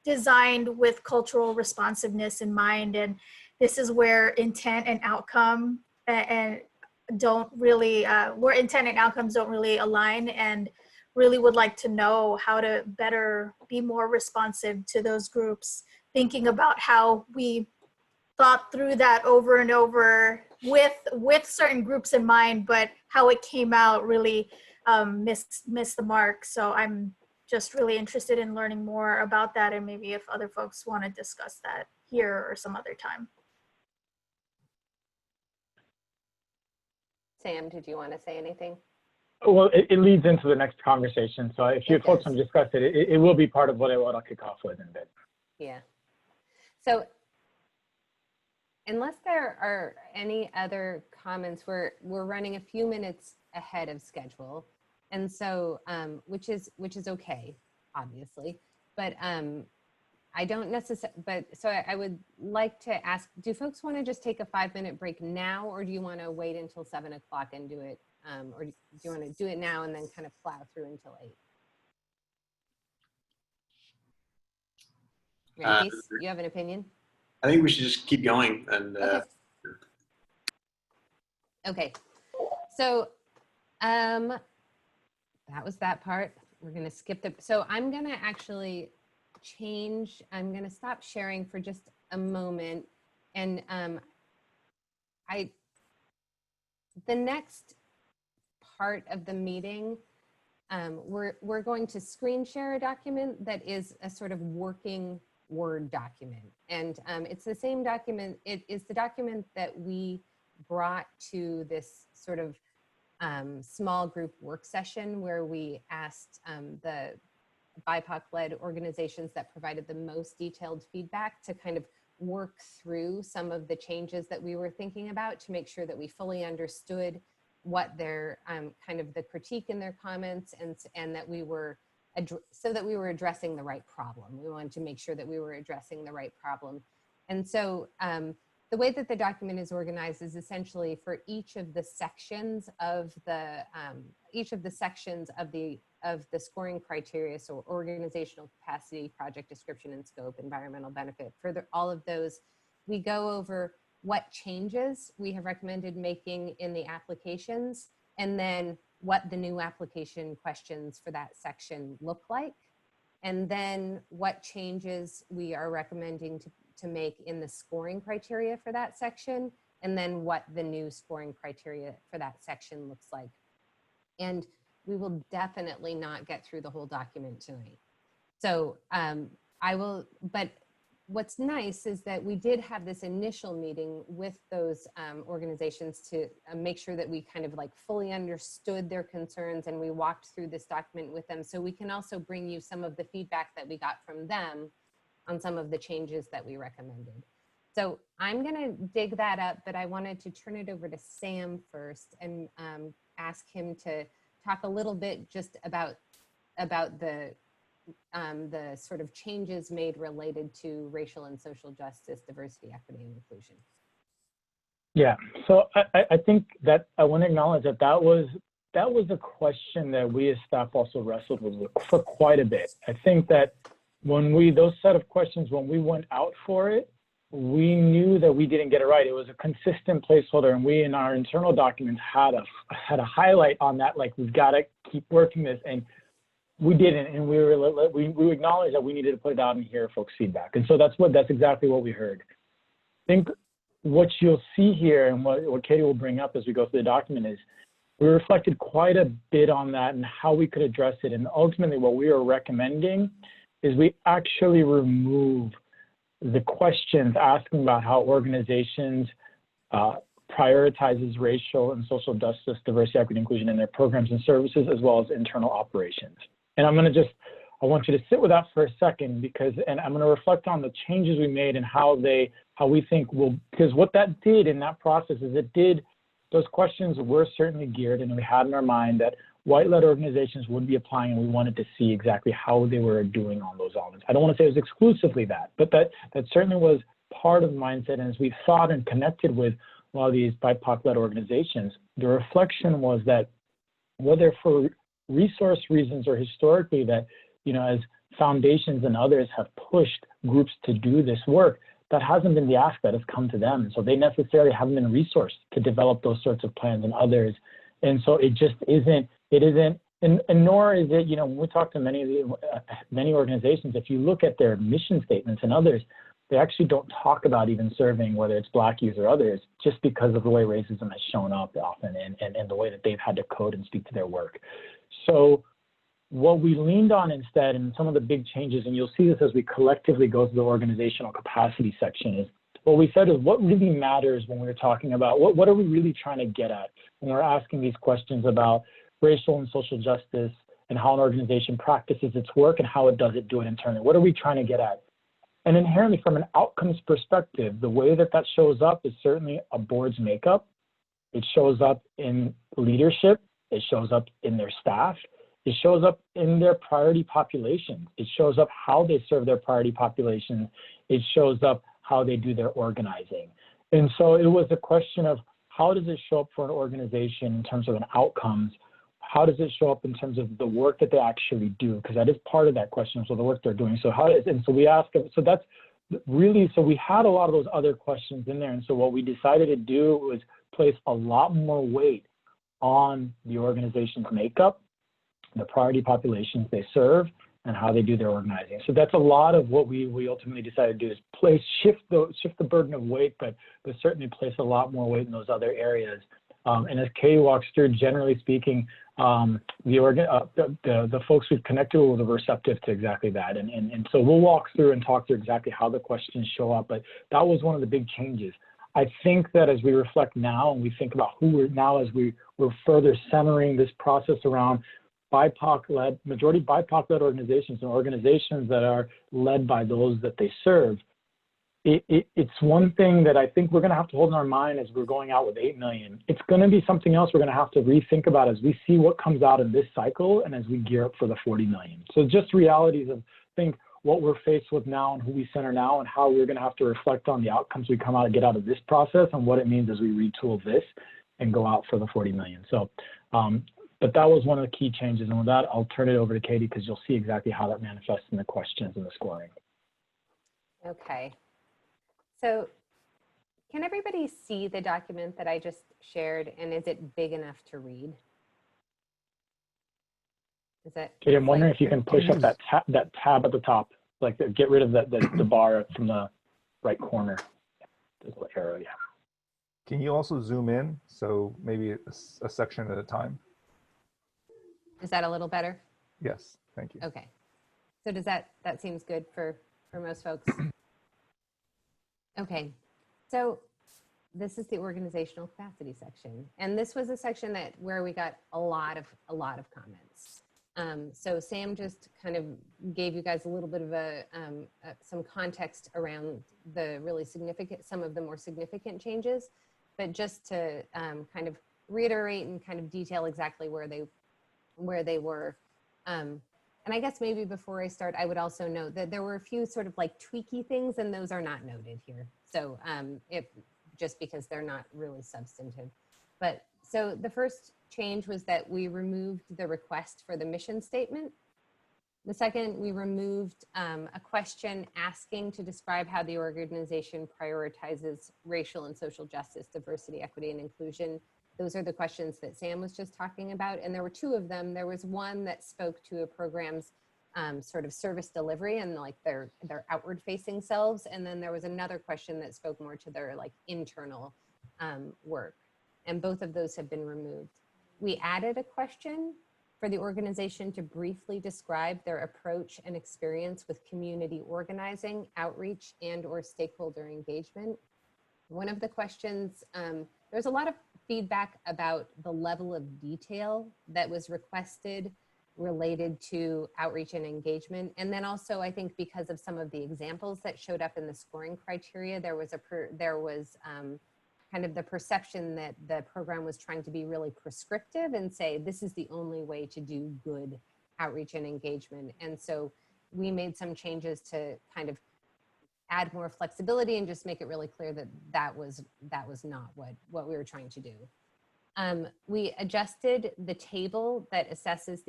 designed with cultural responsiveness in mind. And this is where intent and outcome don't really align, and really would like to know how to better be more responsive to those groups, thinking about how we thought through that over and over with certain groups in mind, but how it came out really missed the mark. So I'm just really interested in learning more about that, and maybe if other folks want to discuss that here or some other time. Sam, did you want to say anything? Well, it leads into the next conversation. So if you folks want to discuss it, it will be part of what I'll kick off with in a bit. Yeah. So unless there are any other comments, we're running a few minutes ahead of schedule. And so, which is okay, obviously, but I don't necessarily, but so I would like to ask, do folks want to just take a 5-minute break now, or do you want to wait until 7 o'clock and do it? Or do you want to do it now and then kind of plow through until 8? Randy, you have an opinion? I think we should just keep going. And Okay. So that was that part. We're going to skip the, so I'm going to actually change, I'm going to stop sharing for just a moment. And the next part of the meeting, we're going to screen share a document that is a sort of working Word document. And it's the same document, it is the document that we brought to this sort of small group work session where we asked the BIPOC-led organizations that provided the most detailed feedback to kind of work through some of the changes that we were thinking about to make sure that we fully understood what their kind of the critique in their comments and that we were so that we were addressing the right problem. We wanted to make sure that we were addressing the right problem. And so the way that the document is organized is essentially for each of the sections of the scoring criteria, so organizational capacity, project description and scope, environmental benefit, for all of those, we go over what changes we have recommended making in the applications, and then what the new application questions for that section look like, and then what changes we are recommending to make in the scoring criteria for that section, and then what the new scoring criteria for that section looks like. And we will definitely not get through the whole document tonight. So but what's nice is that we did have this initial meeting with those organizations to make sure that we kind of like fully understood their concerns, and we walked through this document with them. So we can also bring you some of the feedback that we got from them on some of the changes that we recommended. So I'm gonna dig that up, but I wanted to turn it over to Sam first and ask him to talk a little bit just about the sort of changes made related to racial and social justice, diversity, equity, and inclusion. Yeah, so I think that I want to acknowledge that that was a question that we as staff also wrestled with for quite a bit. I think that those set of questions, when we went out for it, we knew that we didn't get it right. It was a consistent placeholder, and we in our internal documents had a highlight on that, like we've got to keep working this, and we didn't, and we acknowledged that we needed to put it out and hear folks' feedback, and so that's exactly what we heard. I think what you'll see here, and what Katie will bring up as we go through the document, is we reflected quite a bit on that and how we could address it, and ultimately what we are recommending is we actually remove the questions asking about how organizations prioritizes racial and social justice, diversity, equity, inclusion in their programs and services, as well as internal operations. And I want you to sit with that for a second, and I'm gonna reflect on the changes we made and how we think because what that did in that process is those questions were certainly geared, and we had in our mind that white-led organizations would be applying, and we wanted to see exactly how they were doing on those elements. I don't want to say it was exclusively that, but that certainly was part of the mindset. And as we thought and connected with a lot of these BIPOC-led organizations, the reflection was that whether for resource reasons or historically that, as foundations and others have pushed groups to do this work, that hasn't been the ask that has come to them. So they necessarily haven't been resourced to develop those sorts of plans and others. And so it just isn't, and nor is it, when we talk to many organizations, if you look at their mission statements and others, they actually don't talk about even serving, whether it's Black youth or others, just because of the way racism has shown up often and the way that they've had to code and speak to their work. So what we leaned on instead, and some of the big changes, and you'll see this as we collectively go through the organizational capacity section, is what we said is what really matters when we're talking about what are we really trying to get at when we're asking these questions about racial and social justice and how an organization practices its work and how it does it, do it internally. What are we trying to get at? And inherently, from an outcomes perspective, the way that that shows up is certainly a board's makeup. It shows up in leadership. It shows up in their staff. It shows up in their priority populations. It shows up how they serve their priority populations. It shows up how they do their organizing. And so it was a question of how does it show up for an organization in terms of an outcomes? How does it show up in terms of the work that they actually do? Because that is part of that question, so the work they're doing. So how is, and so we ask them, so that's really, so we had a lot of those other questions in there. And so what we decided to do was place a lot more weight on the organization's makeup, the priority populations they serve, and how they do their organizing. So that's a lot of what we ultimately decided to do is shift the burden of weight, but certainly place a lot more weight in those other areas. And as Katie walks through, generally speaking, the folks we've connected with are receptive to exactly that. And so we'll walk through and talk through exactly how the questions show up, but that was one of the big changes. I think that as we reflect now and we think about who we're now, as we're further centering this process around BIPOC-led, majority BIPOC-led organizations and organizations that are led by those that they serve, it's one thing that I think we're going to have to hold in our mind as we're going out with 8 million. It's going to be something else we're going to have to rethink about as we see what comes out in this cycle and as we gear up for the 40 million. So just realities of think what we're faced with now and who we center now and how we're going to have to reflect on the outcomes we come out and get out of this process and what it means as we retool this and go out for the 40 million. So, but that was one of the key changes. And with that, I'll turn it over to Katie because you'll see exactly how that manifests in the questions and the scoring. Okay. So can everybody see the document that I just shared, and is it big enough to read? Is that? Katie, I'm wondering if you can push up that tab at the top, like get rid of the bar from the right corner. There's a little arrow, yeah. Can you also zoom in? So maybe a section at a time. Is that a little better? Yes, thank you. Okay. So does that seems good for most folks? Okay. So this is the organizational capacity section. And this was a section where we got a lot of comments. So Sam just kind of gave you guys a little bit of some context around the really significant, some of the more significant changes, but just to kind of reiterate and kind of detail exactly where they were. And I guess maybe before I start, I would also note that there were a few sort of like tweaky things, and those are not noted here. So just because they're not really substantive. But so the first change was that we removed the request for the mission statement. The second, we removed a question asking to describe how the organization prioritizes racial and social justice, diversity, equity, and inclusion. Those are the questions that Sam was just talking about. And there were two of them. There was one that spoke to a program's sort of service delivery and like their outward facing selves. And then there was another question that spoke more to their like internal work. And both of those have been removed. We added a question for the organization to briefly describe their approach and experience with community organizing, outreach, and/or stakeholder engagement. One of the questions, there's a lot of feedback about the level of detail that was requested related to outreach and engagement. And then also, I think because of some of the examples that showed up in the scoring criteria, there was kind of the perception that the program was trying to be really prescriptive and say, this is the only way to do good outreach and engagement. And so we made some changes to kind of add more flexibility and just make it really clear that that was not what we were trying to do. We adjusted the table that assesses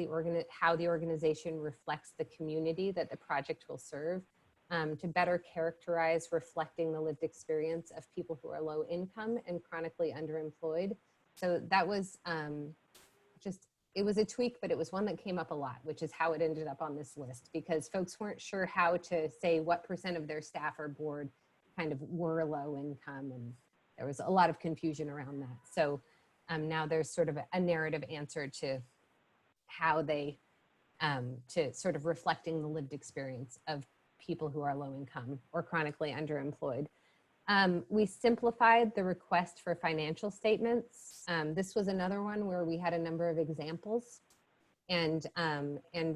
how the organization reflects the community that the project will serve to better characterize reflecting the lived experience of people who are low income and chronically underemployed. So that was it was a tweak, but it was one that came up a lot, which is how it ended up on this list, because folks weren't sure how to say what % of their staff or board kind of were low income, and there was a lot of confusion around that. So now there's sort of a narrative answer to how they to sort of reflecting the lived experience of people who are low income or chronically underemployed. We simplified the request for financial statements. This was another one where we had a number of examples, and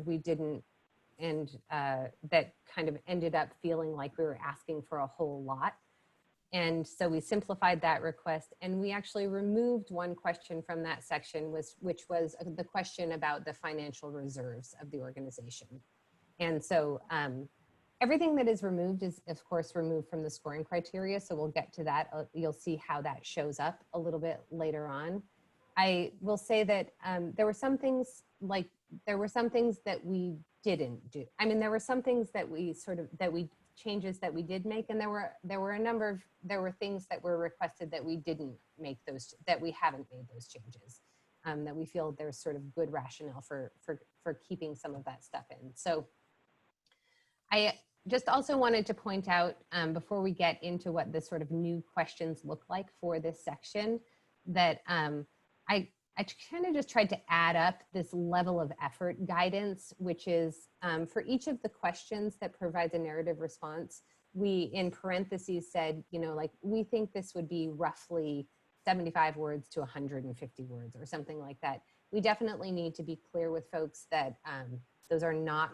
we didn't, and that kind of ended up feeling like we were asking for a whole lot. And so we simplified that request, and we actually removed one question from that section, which was the question about the financial reserves of the organization. And so everything that is removed is, of course, removed from the scoring criteria. So we'll get to that. You'll see how that shows up a little bit later on. I will say that there were some things that we didn't do. I mean, there were some things that we changes that we did make, and there were things that were requested that we didn't make those, that we haven't made those changes, that we feel there's sort of good rationale for keeping some of that stuff in. So I just also wanted to point out, before we get into what the sort of new questions look like for this section, that I kind of just tried to add up this level of effort guidance, which is for each of the questions that provides a narrative response, we in parentheses said, like, we think this would be roughly 75 words to 150 words or something like that. We definitely need to be clear with folks that those are not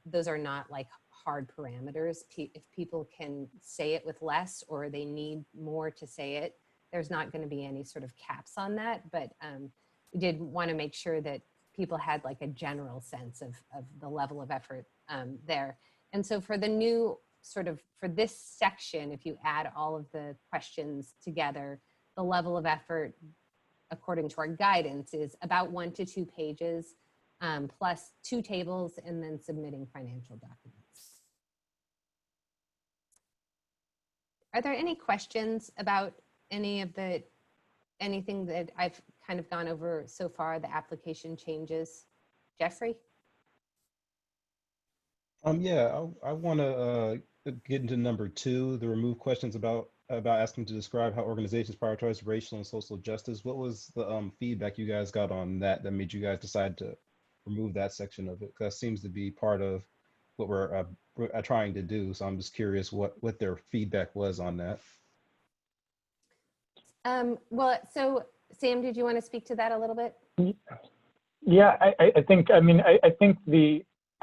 those are not like hard parameters. If people can say it with less or they need more to say it, there's not going to be any sort of caps on that, but we did want to make sure that people had like a general sense of the level of effort there. And so for the new for this section, if you add all of the questions together, the level of effort, according to our guidance, is about 1 to 2 pages, plus 2 tables, and then submitting financial documents. Are there any questions about anything that I've kind of gone over so far, the application changes? Jeffrey? Yeah, I want to get into number 2, the remove questions about asking to describe how organizations prioritize racial and social justice. What was the feedback you guys got on that made you guys decide to remove that section of it? That seems to be part of what we're trying to do. So I'm just curious what their feedback was on that. Well, so Sam, did you want to speak to that a little bit? Yeah, I think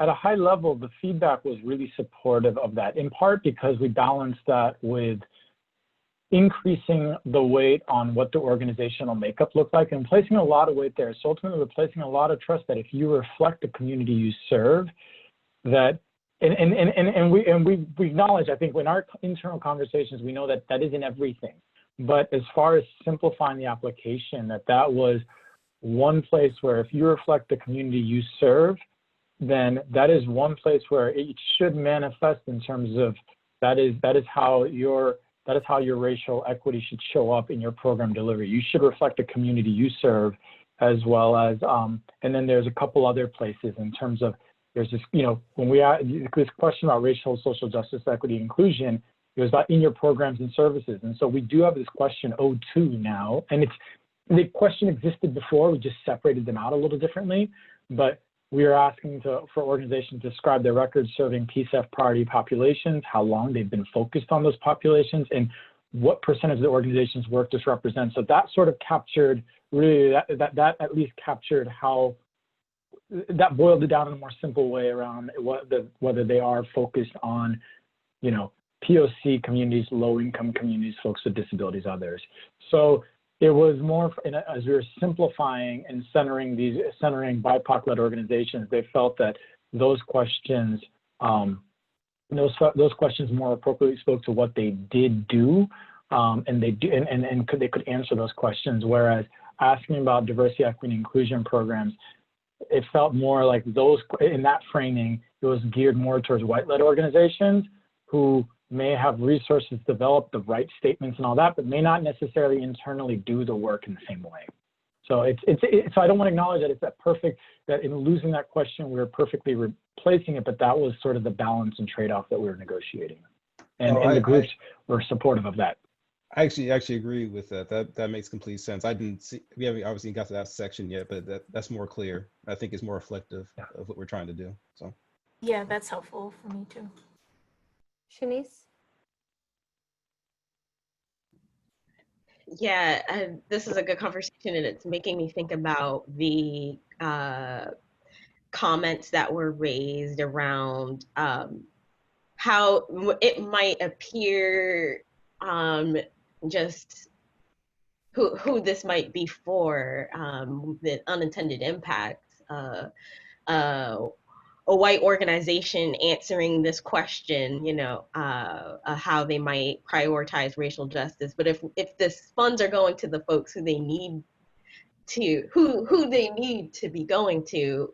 at a high level, the feedback was really supportive of that, in part because we balanced that with increasing the weight on what the organizational makeup looked like and placing a lot of weight there. So ultimately, we're placing a lot of trust that if you reflect the community you serve, that and we acknowledge, I think, in our internal conversations, we know that that isn't everything. But as far as simplifying the application, that was one place where if you reflect the community you serve, then that is one place where it should manifest in terms of that is how your racial equity should show up in your program delivery. You should reflect the community you serve, as well as and then there's a couple other places in terms of there's this, when we had this question about racial, social justice, equity, inclusion, it was about in your programs and services. And so we do have this question 02 now, and the question existed before, we just separated them out a little differently, but we are asking for organizations to describe their records serving PCEF priority populations, how long they've been focused on those populations, and what percentage of the organization's work this represents. So that sort of captured, really, that at least captured how, that boiled it down in a more simple way around whether they are focused on, POC communities, low-income communities, folks with disabilities, others. So it was more, as we were simplifying and centering BIPOC-led organizations, they felt that those questions more appropriately spoke to what they did do, and they could answer those questions. Whereas asking about diversity, equity, and inclusion programs, it felt more like those, in that framing, it was geared more towards white-led organizations who may have resources, develop the right statements and all that, but may not necessarily internally do the work in the same way. So so I don't want to acknowledge that it's that in losing that question, we were perfectly replacing it, but that was sort of the balance and trade-off that we were negotiating. And the groups were supportive of that. I actually agree with that. That makes complete sense. I didn't see, we haven't obviously got to that section yet, but that's more clear. I think it's more reflective of what we're trying to do. So Yeah, that's helpful for me too. Shanice? Yeah, this is a good conversation, and it's making me think about the comments that were raised around how it might appear just who this might be for, the unintended impacts. A white organization answering this question, how they might prioritize racial justice. But if this funds are going to the folks who they need to, who they need to be going to,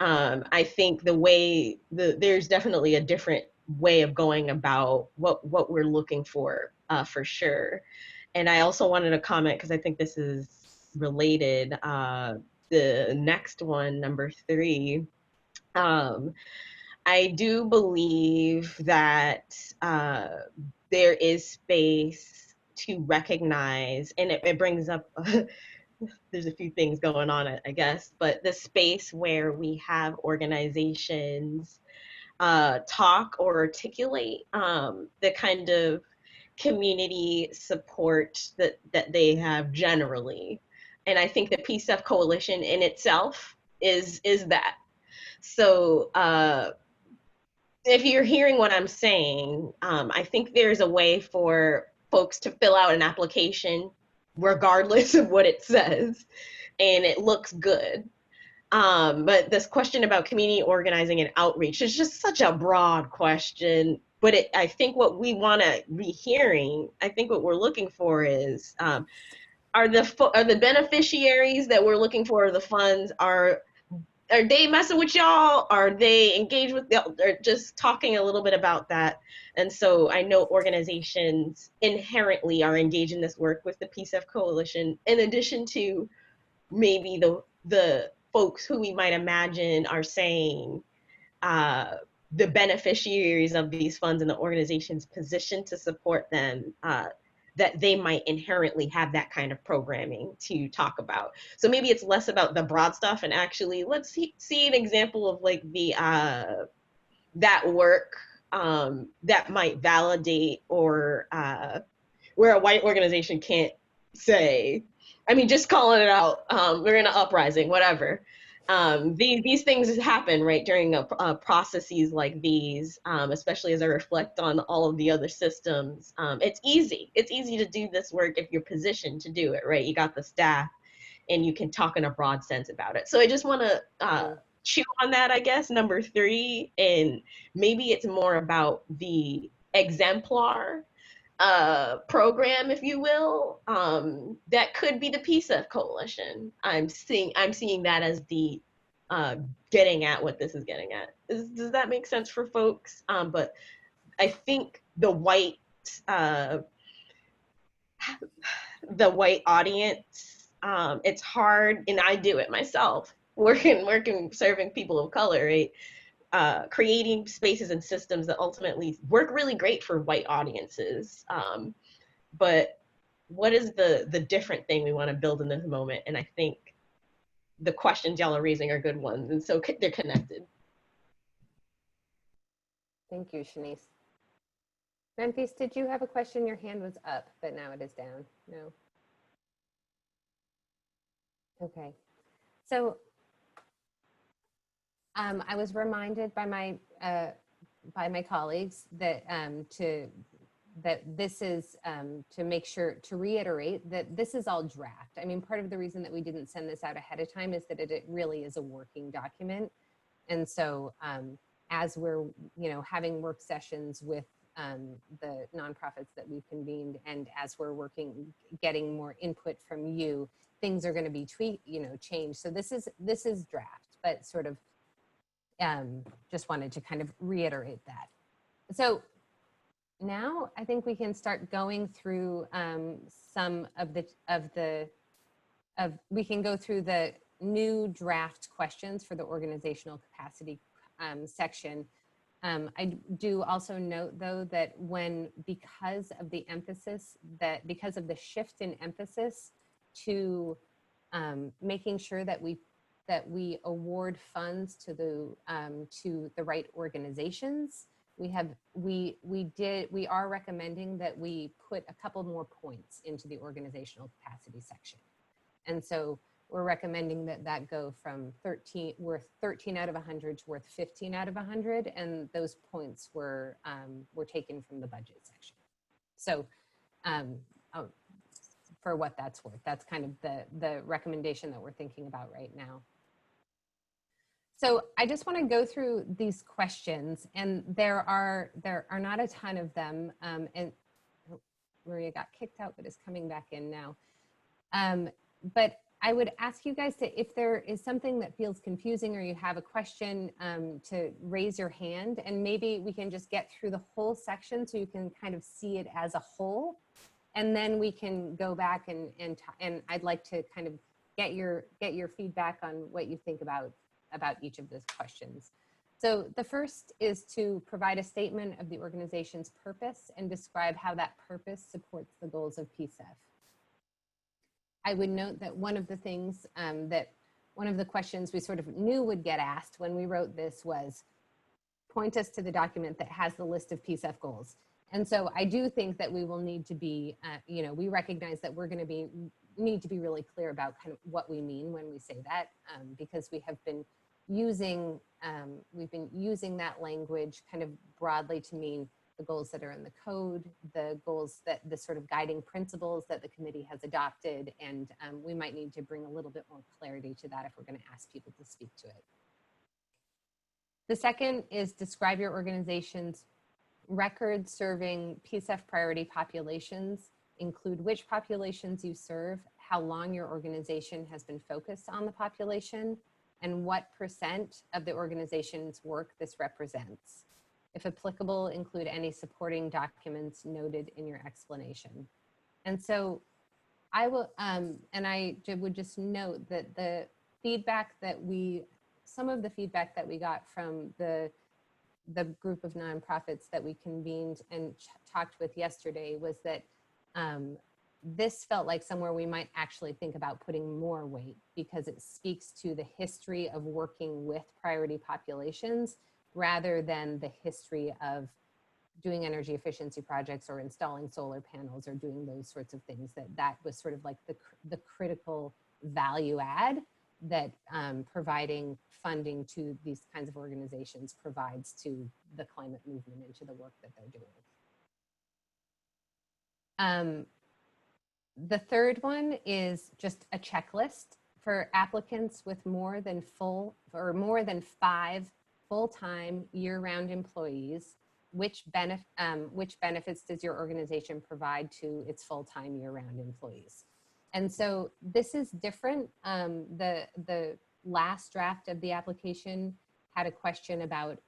I think there's definitely a different way of going about what we're looking for sure. And I also wanted to comment, because I think this is related, the next one, number 3. I do believe that there is space to recognize, and it brings up, there's a few things going on, I guess, but the space where we have organizations talk or articulate the kind of community support that they have generally. And I think the PCEF coalition in itself is that. So if you're hearing what I'm saying, I think there's a way for folks to fill out an application regardless of what it says, and it looks good. But this question about community organizing and outreach is just such a broad question. But I think what we want to be hearing, I think what we're looking for is, are the beneficiaries that we're looking for the funds, are they messing with y'all? Are they engaged with y'all? Or just talking a little bit about that. And so I know organizations inherently are engaged in this work with the PCEF Coalition, in addition to maybe the folks who we might imagine are saying the beneficiaries of these funds and the organization's position to support them, that they might inherently have that kind of programming to talk about. So maybe it's less about the broad stuff, and actually let's see an example of like the that work that might validate, or where a white organization can't say, I mean, just calling it out, we're in an uprising, whatever. These things happen, right, during processes like these, especially as I reflect on all of the other systems. It's easy to do this work if you're positioned to do it, right? You got the staff and you can talk in a broad sense about it. So I just want to chew on that, I guess, number 3, and maybe it's more about the exemplar program, if you will, that could be the PCEF coalition. I'm seeing that as the getting at what this is getting at. Does that make sense for folks? But I think the white audience, it's hard, and I do it myself, working serving people of color, right? Creating spaces and systems that ultimately work really great for white audiences. But what is the different thing we want to build in this moment? And I think the questions y'all are raising are good ones, and so they're connected. Thank you, Shanice. Memphis, did you have a question? Your hand was up, but now it is down. No. Okay. So I was reminded by my colleagues that that this is to make sure to reiterate that this is all draft. I mean, part of the reason that we didn't send this out ahead of time is that it really is a working document, and so as we're having work sessions with the nonprofits that we've convened, and as we're getting more input from you, things are going to be changed. So this is draft, but sort of just wanted to kind of reiterate that. So now I think we can start going through some we can go through the new draft questions for the organizational capacity section. I do also note, though, that because of the shift in emphasis to making sure that we award funds to the right organizations, we are recommending that we put a couple more points into the organizational capacity section. And so we're recommending that go from worth 13 out of 100 to worth 15 out of 100. And those points were taken from the budget section. So for what that's worth, that's kind of the recommendation that we're thinking about right now. So I just want to go through these questions, and there are not a ton of them. And Maria got kicked out, but is coming back in now. But I would ask you guys if there is something that feels confusing or you have a question, to raise your hand, and maybe we can just get through the whole section so you can kind of see it as a whole, and then we can go back and I'd like to kind of get your feedback on what you think about each of those questions. So the first is to provide a statement of the organization's purpose and describe how that purpose supports the goals of PCEF. I would note that one of the things one of the questions we sort of knew would get asked when we wrote this was, point us to the document that has the list of PCEF goals. And so I do think that we will need to be, we recognize that we're going to need to be really clear about kind of what we mean when we say that, because we have been using, we've been using that language kind of broadly to mean the goals that are in the code, the goals the sort of guiding principles that the committee has adopted, and we might need to bring a little bit more clarity to that if we're going to ask people to speak to it. The second is describe your organization's record serving PCEF priority populations, include which populations you serve, how long your organization has been focused on the population, and what % of the organization's work this represents. If applicable, include any supporting documents noted in your explanation. And so I will, and I would just note that the feedback that some of the feedback that we got from the group of nonprofits that we convened and talked with yesterday was that this felt like somewhere we might actually think about putting more weight, because it speaks to the history of working with priority populations rather than the history of doing energy efficiency projects or installing solar panels or doing those sorts of things. That was sort of like the critical value add that providing funding to these kinds of organizations provides to the climate movement and to the work that they're doing. The third one is just a checklist for applicants with more than 5 full-time year-round employees. Which benefits does your organization provide to its full-time year-round employees? And so this is different. The last draft of the application had a question about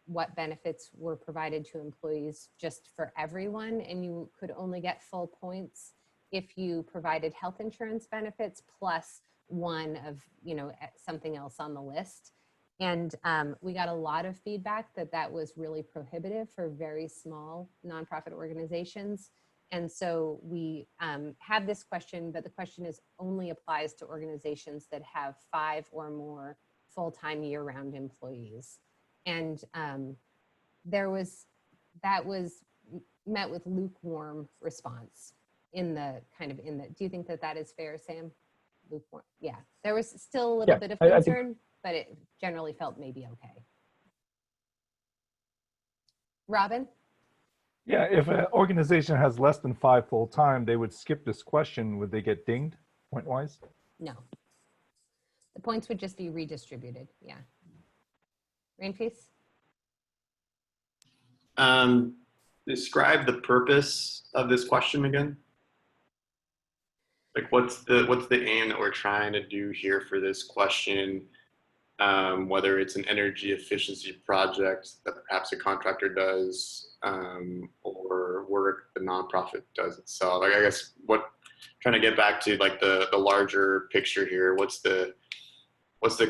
what benefits were provided to employees just for everyone, and you could only get full points if you provided health insurance benefits plus one of something else on the list. And we got a lot of feedback that was really prohibitive for very small nonprofit organizations. And so we have this question, but the question only applies to organizations that have 5 or more full-time year-round employees. And that was met with lukewarm response do you think that is fair, Sam? Lukewarm, yeah. There was still a little bit of concern, but it generally felt maybe okay. Robin? Yeah, if an organization has less than 5 full-time, they would skip this question. Would they get dinged point-wise? No. The points would just be redistributed, yeah. Rainpeace? Describe the purpose of this question again. Like what's the aim that we're trying to do here for this question? Whether it's an energy efficiency project that perhaps a contractor does, or work the nonprofit does itself. Like I guess trying to get back to like the larger picture here. What's the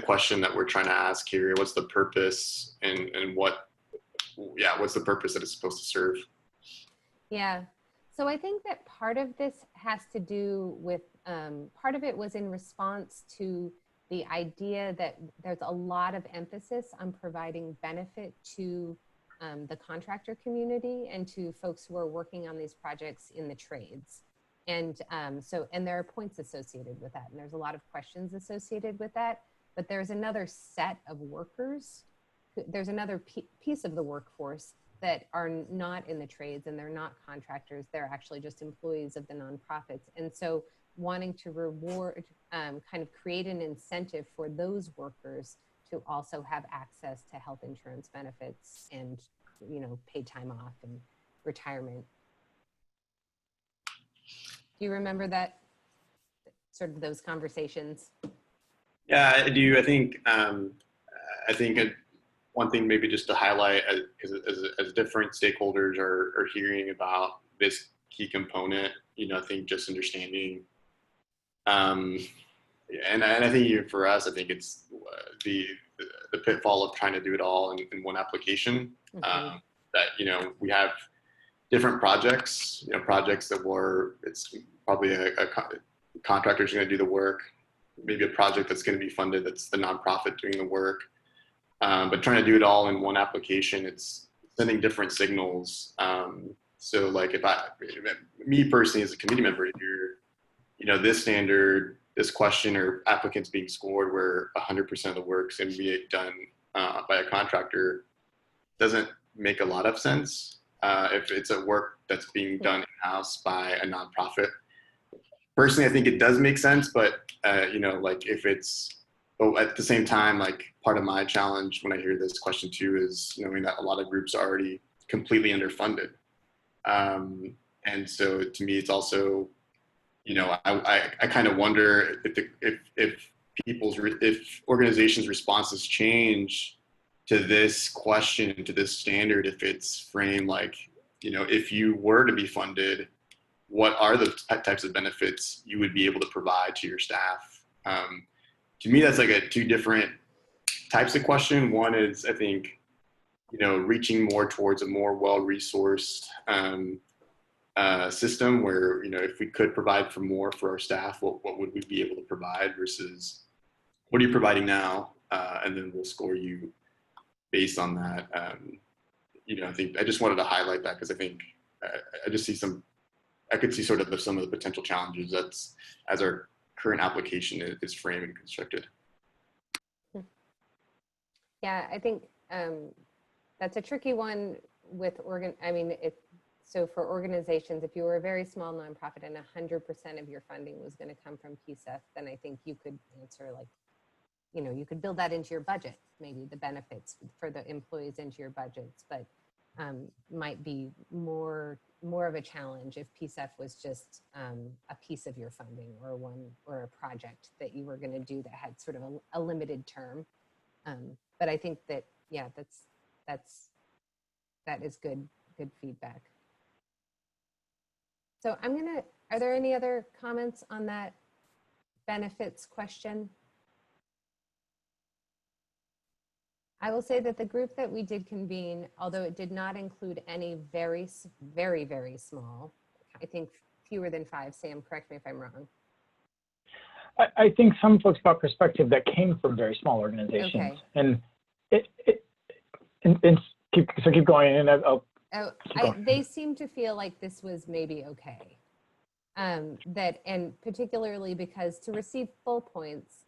question that we're trying to ask here? What's the purpose, and what what's the purpose that it's supposed to serve? Yeah. So I think that part of this has to do with, part of it was in response to the idea that there's a lot of emphasis on providing benefit to the contractor community and to folks who are working on these projects in the trades. And and there are points associated with that. And there's a lot of questions associated with that. But there's another set of workers. There's another piece of the workforce that are not in the trades, and they're not contractors. They're actually just employees of the nonprofits. And so wanting to reward, kind of create an incentive for those workers to also have access to health insurance benefits and, you know, paid time off and retirement. Do you remember that, sort of those conversations? Yeah, I do. I think one thing maybe just to highlight, as different stakeholders are hearing about this key component, you know, I think just understanding, and I think even for us, I think it's the pitfall of trying to do it all in one application. Mm-hmm. That, you know, we have different projects, you know, projects that it's probably a contractor's going to do the work, maybe a project that's going to be funded, that's the nonprofit doing the work. But trying to do it all in one application, it's sending different signals. So like me personally as a committee member here, you know, this standard, this question or applicants being scored where 100% of the work's going to be done by a contractor doesn't make a lot of sense if it's a work that's being done in-house by a nonprofit. Personally, I think it does make sense, but you know, like if it's, but at the same time, like part of my challenge when I hear this question too is knowing that a lot of groups are already completely underfunded. And so to me, it's also, you know, I kind of wonder if organizations' responses change to this question, to this standard, if it's framed like, you know, if you were to be funded, what are the types of benefits you would be able to provide to your staff? To me, that's like two different types of question. One is, I think, you know, reaching more towards a more well-resourced system where, you know, if we could provide for more for our staff, what would we be able to provide versus what are you providing now? And then we'll score you based on that. You know, I think I just wanted to highlight that because I think I just see I could see sort of some of the potential challenges as our current application is framed and constructed. Yeah, I think that's a tricky one with so for organizations, if you were a very small nonprofit and 100% of your funding was going to come from PCEF, then I think you could answer like, you know, you could build that into your budget, maybe the benefits for the employees into your budgets, but might be more of a challenge if PCEF was just a piece of your funding or a project that you were going to do that had sort of a limited term. But I think that, yeah, that is good feedback. So are there any other comments on that benefits question? I will say that the group that we did convene, although it did not include any very, very, very small, I think fewer than 5, Sam, correct me if I'm wrong. I think some folks brought perspective that came from very small organizations. Okay. And keep going, and I'll keep going. They seem to feel like this was maybe okay. And particularly because to receive full points,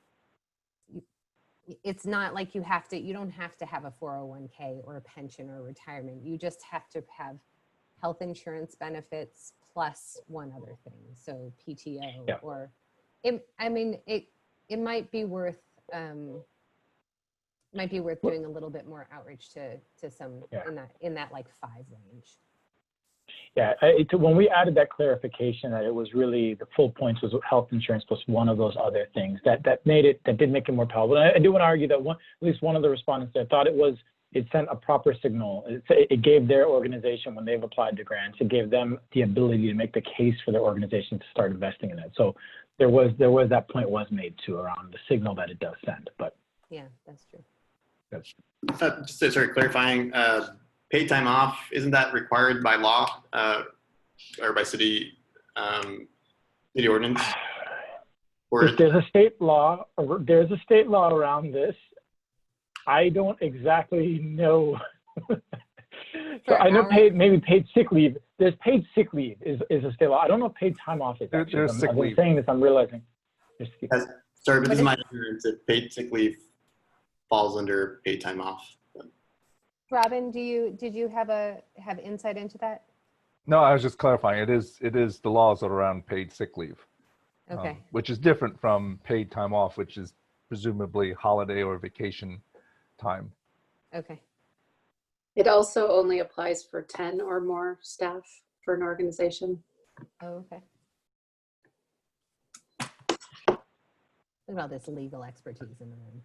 it's not like you don't have to have a 401k or a pension or retirement. You just have to have health insurance benefits plus one other thing. So PTO, yeah. Or it might be worth doing a little bit more outreach to some, yeah, in that like 5 range. Yeah, when we added that clarification that it was really the full points was health insurance plus one of those other things, that did make it more palatable. And I do want to argue that at least one of the respondents there thought it sent a proper signal. It gave their organization, when they've applied to grants, it gave them the ability to make the case for their organization to start investing in it. So there was that point was made too around the signal that it does send. But yeah, that's true. Just to start clarifying, paid time off, isn't that required by law or by city ordinance? Or There's a state law around this. I don't exactly know. So I know paid sick leave. There's paid sick leave is a state law. I don't know if paid time off is. There's sick I'm leave. saying this, I'm realizing. Sorry, but this is my ignorance that paid sick leave falls under paid time off. Robin, did you have insight into that? No, I was just clarifying. It is the laws around paid sick leave, Okay. Which is different from paid time off, which is presumably holiday or vacation time. Okay. It also only applies for 10 or more staff for an organization. Oh, okay. Look at all this legal expertise in the room.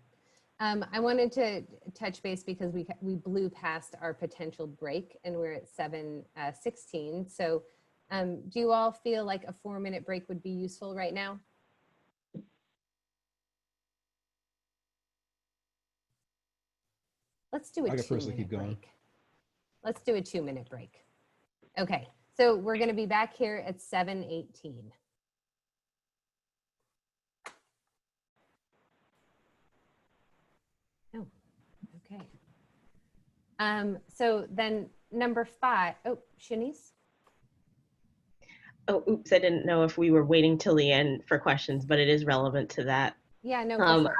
I wanted to touch base because we blew past our potential break and we're at 7:16. So do you all feel like a 4-minute break would be useful right now? Let's do a 2-minute break. Let's do a 2-minute break. Okay, so we're going to be back here at 7:18. Oh, okay. So then number 5, oh, Shanice? Oh, oops, I didn't know if we were waiting till the end for questions, but it is relevant to that. Yeah, no, for sure.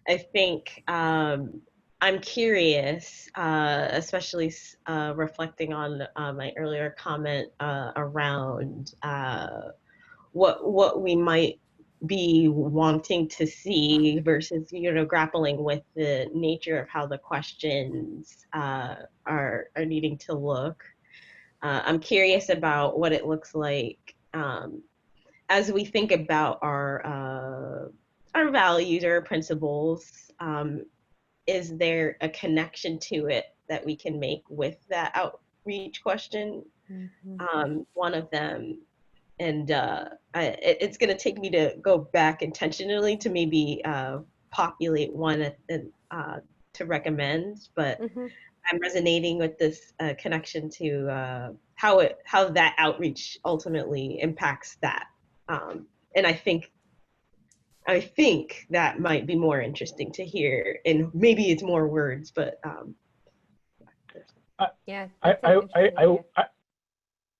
I think I'm curious, especially reflecting on my earlier comment around what we might be wanting to see versus, grappling with the nature of how the questions are needing to look. I'm curious about what it looks like as we think about our values or principles. Is there a connection to it that we can make with that outreach question? Mm-hmm. One of them, and it's going to take me to go back intentionally to maybe populate one to recommend, but I'm resonating with this connection to how that outreach ultimately impacts that, and I think that might be more interesting to hear, and maybe it's more words, but yeah.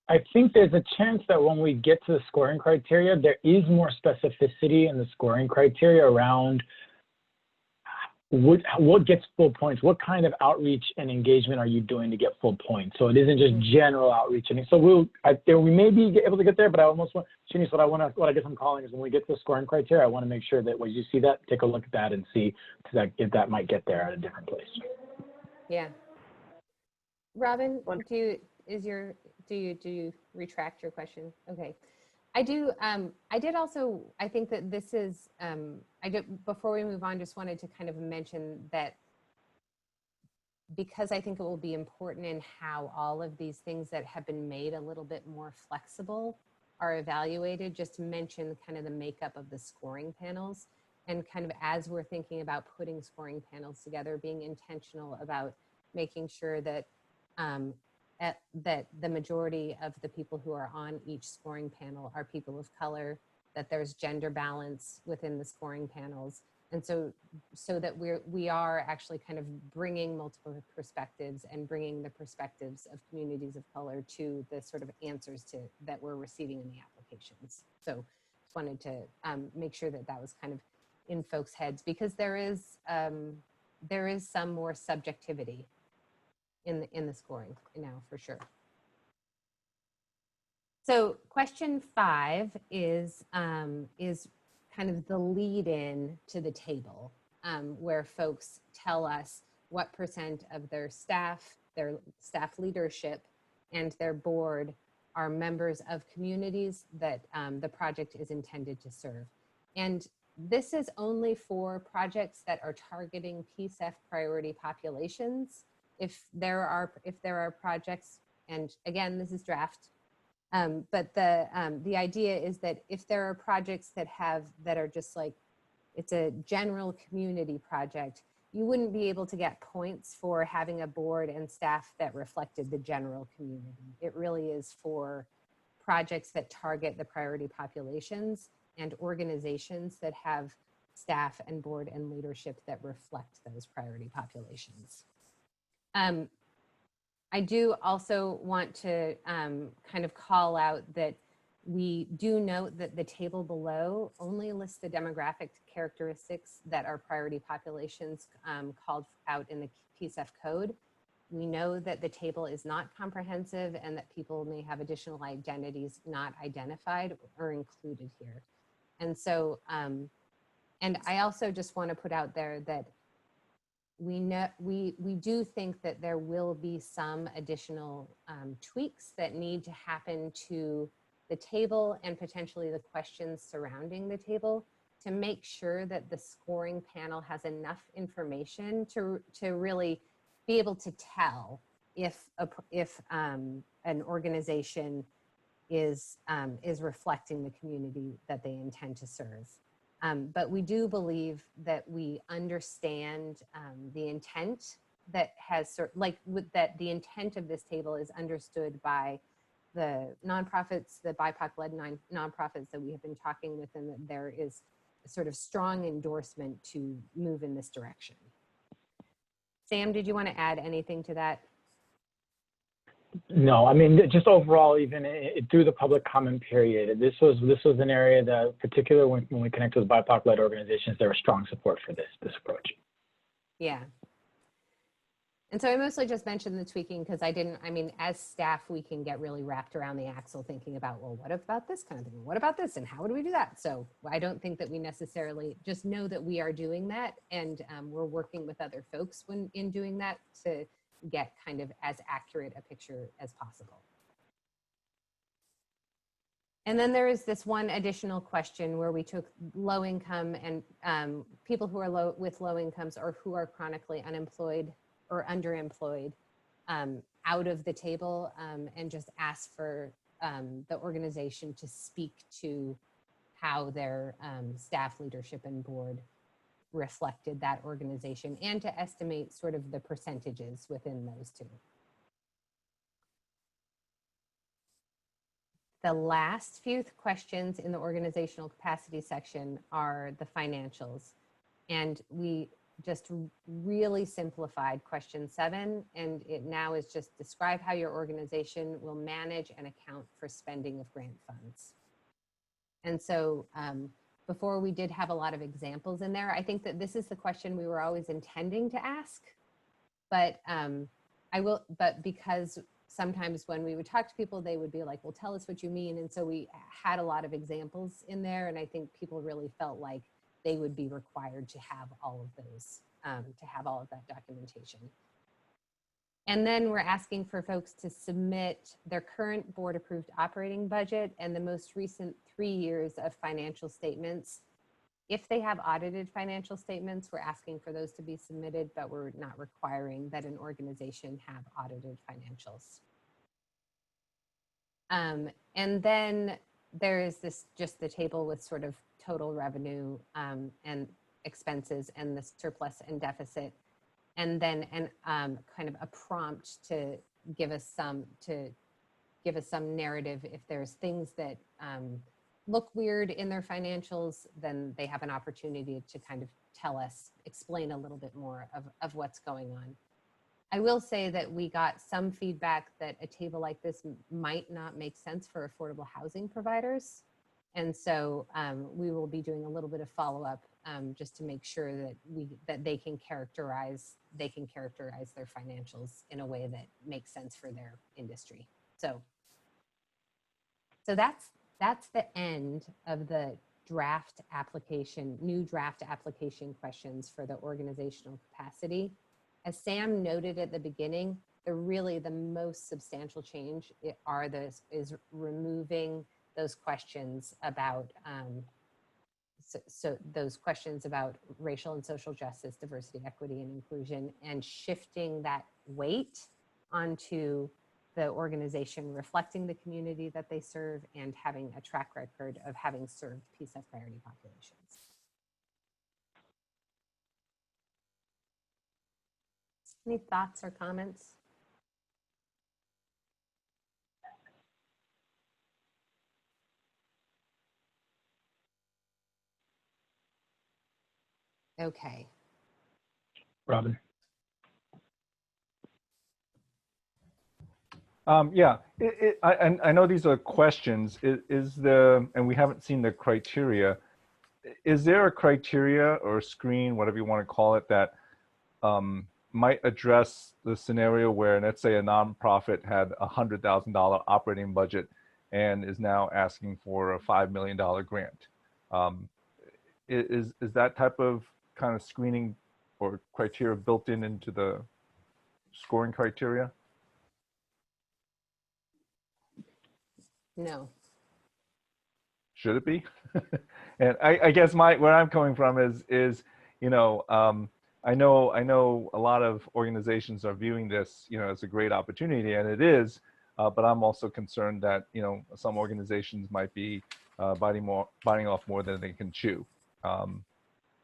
I think there's a chance that when we get to the scoring criteria, there is more specificity in the scoring criteria around what gets full points, what kind of outreach and engagement are you doing to get full points? So it isn't just general outreach. And so we may be able to get there, but I almost want, Shanice, what I guess I'm calling is when we get to the scoring criteria, I want to make sure that when you see that, take a look at that and see if that might get there at a different place. Yeah. Robin, do you retract your question? Okay. I did also, I think that this is, before we move on, just wanted to kind of mention that because I think it will be important in how all of these things that have been made a little bit more flexible are evaluated, just to mention kind of the makeup of the scoring panels, and kind of as we're thinking about putting scoring panels together, being intentional about making sure that that the majority of the people who are on each scoring panel are people of color, that there's gender balance within the scoring panels. And so that we are actually kind of bringing multiple perspectives and bringing the perspectives of communities of color to the sort of answers that we're receiving in the applications. So just wanted to make sure that was kind of in folks' heads, because there is some more subjectivity in the scoring now, for sure. So question 5 is kind of the lead in to the table, where folks tell us what % of their staff leadership and their board are members of communities that the project is intended to serve. And this is only for projects that are targeting PCEF priority populations. If there are projects, and again, this is draft, but the idea is that if there are projects that are just like, it's a general community project, you wouldn't be able to get points for having a board and staff that reflected the general community. It really is for projects that target the priority populations and organizations that have staff and board and leadership that reflect those priority populations. I do also want to kind of call out that we do note that the table below only lists the demographic characteristics that are priority populations called out in the PCEF code. We know that the table is not comprehensive and that people may have additional identities not identified or included here. And so, and I also just want to put out there that we do think that there will be some additional tweaks that need to happen to the table and potentially the questions surrounding the table to make sure that the scoring panel has enough information to really be able to tell if an organization is reflecting the community that they intend to serve. But we do believe that we understand the intent that has, that the intent of this table is understood by the nonprofits, the BIPOC-led nonprofits that we have been talking with, and that there is a sort of strong endorsement to move in this direction. Sam, did you want to add anything to that? No, I mean, just overall, even through the public comment period, this was an area that, particularly when we connect with BIPOC-led organizations, there was strong support for this approach. Yeah. And so I mostly just mentioned the tweaking because I mean, as staff, we can get really wrapped around the axle thinking about, well, what about this kind of thing? What about this? And how would we do that? So I don't think that we necessarily just know that we are doing that. And we're working with other folks in doing that to get kind of as accurate a picture as possible. And then there is this one additional question where we took low income and people who are with low incomes or who are chronically unemployed or underemployed out of the table and just asked for the organization to speak to how their staff leadership and board reflected that organization and to estimate sort of the percentages within those two. The last few questions in the organizational capacity section are the financials. And we just really simplified question 7, and it now is just describe how your organization will manage and account for spending of grant funds. And so before we did have a lot of examples in there. I think that this is the question we were always intending to ask, but but because sometimes when we would talk to people, they would be like, well, tell us what you mean. And so we had a lot of examples in there. And I think people really felt like they would be required to have all of those, to have all of that documentation. And then we're asking for folks to submit their current board approved operating budget and the most recent 3 years of financial statements. If they have audited financial statements, we're asking for those to be submitted, but we're not requiring that an organization have audited financials. And then there is just the table with sort of total revenue and expenses and the surplus and deficit. And then kind of a prompt to give us some narrative. If there's things that look weird in their financials, then they have an opportunity to kind of tell us, explain a little bit more of what's going on. I will say that we got some feedback that a table like this might not make sense for affordable housing providers. And so we will be doing a little bit of follow-up just to make sure that they can characterize their financials in a way that makes sense for their industry. So that's the end of the draft application, new draft application questions for the organizational capacity. As Sam noted at the beginning, the most substantial change is removing those questions about those questions about racial and social justice, diversity, equity, and inclusion, and shifting that weight onto the organization reflecting the community that they serve and having a track record of having served PCEF priority populations. Any thoughts or comments? Okay. Robin. Yeah, I know these are questions. And we haven't seen the criteria. Is there a criteria or a screen, whatever you want to call it, that might address the scenario where, let's say, a nonprofit had a $100,000 operating budget and is now asking for a $5 million grant? Is that type of kind of screening or criteria built into the scoring criteria? No. Should it be? And I guess where I'm coming from is you know, I know a lot of organizations are viewing this, you know, as a great opportunity, and it is, but I'm also concerned that, you know, some organizations might be biting off more than they can chew.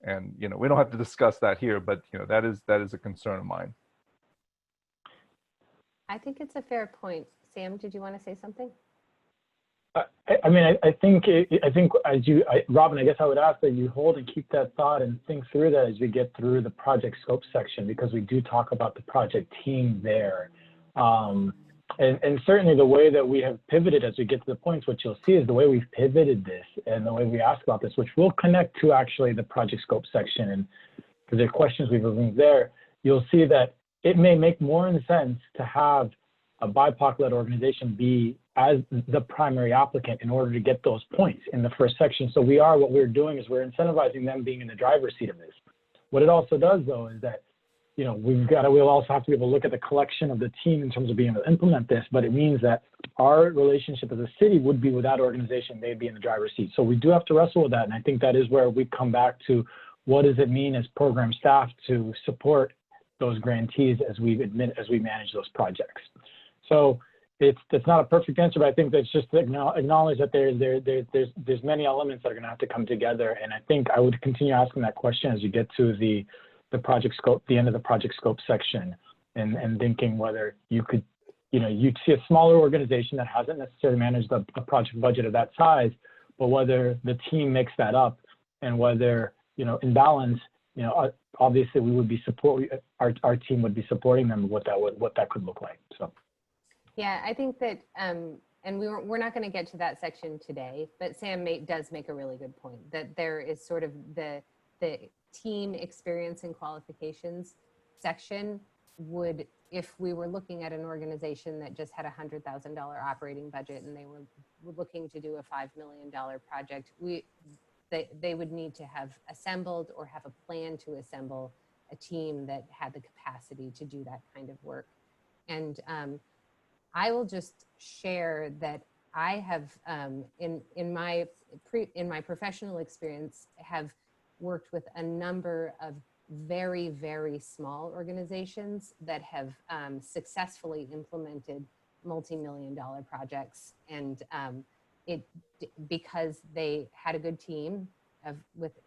And you know, we don't have to discuss that here, but you know, that is a concern of mine. I think it's a fair point. Sam, did you want to say something? I mean, I think Robin, I guess I would ask that you hold and keep that thought and think through that as we get through the project scope section, because we do talk about the project team there. And certainly the way that we have pivoted as we get to the points, what you'll see is the way we've pivoted this and the way we ask about this, which will connect to actually the project scope section. And because there are questions we've removed there, you'll see that it may make more sense to have a BIPOC-led organization be as the primary applicant in order to get those points in the first section. So what we're doing is we're incentivizing them being in the driver's seat of this. What it also does, though, is that, you know, we'll also have to be able to look at the collection of the team in terms of being able to implement this, but it means that our relationship as a city would be with that organization, they'd be in the driver's seat. So we do have to wrestle with that. And I think that is where we come back to what does it mean as program staff to support those grantees as we manage those projects. So it's not a perfect answer, but I think that's just to acknowledge that there's many elements that are going to have to come together. And I think I would continue asking that question as you get to the project scope, the end of the project scope section, and thinking whether you could, you know, you'd see a smaller organization that hasn't necessarily managed a project budget of that size, but whether the team makes that up, and whether, you know, in balance, you know, obviously we would be our team would be supporting them, what that could look like. So. Yeah, I think that, and we're not going to get to that section today, but Sam does make a really good point that there is sort of the team experience and qualifications section would, if we were looking at an organization that just had a $100,000 operating budget and they were looking to do a $5 million project, they would need to have assembled or have a plan to assemble a team that had the capacity to do that kind of work. And I will just share that I have, in my professional experience, have worked with a number of very, very small organizations that have successfully implemented multi-million-dollar projects, and because they had a good team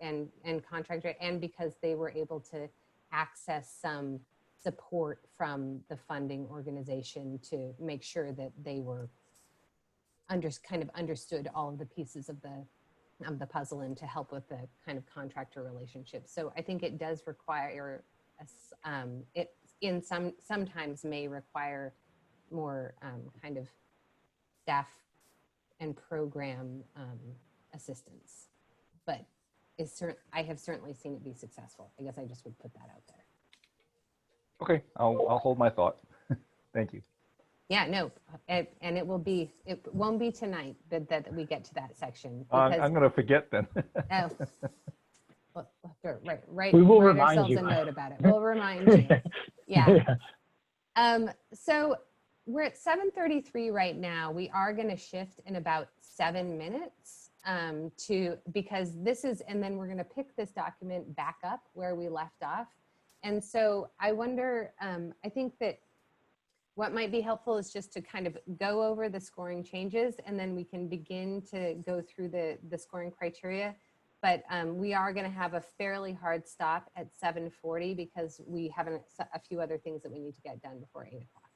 and contractor, and because they were able to access some support from the funding organization to make sure that they were kind of understood all of the pieces of the puzzle and to help with the kind of contractor relationship. So I think it does require sometimes may require more kind of staff and program assistance, but I have certainly seen it be successful. I guess I just would put that out there. Okay, I'll hold my thought. Thank you. Yeah, no, and it won't be tonight that we get to that section. I'm going to forget then. Oh, right. We will write remind ourselves you. A note about it. We'll remind you. Yeah. So we're at 7:33 right now. We are going to shift in about 7 minutes because this is, and then we're going to pick this document back up where we left off. And so I wonder, I think that what might be helpful is just to kind of go over the scoring changes, and then we can begin to go through the scoring criteria. but we are going to have a fairly hard stop at 7:40 because we have a few other things that we need to get done before 8 o'clock.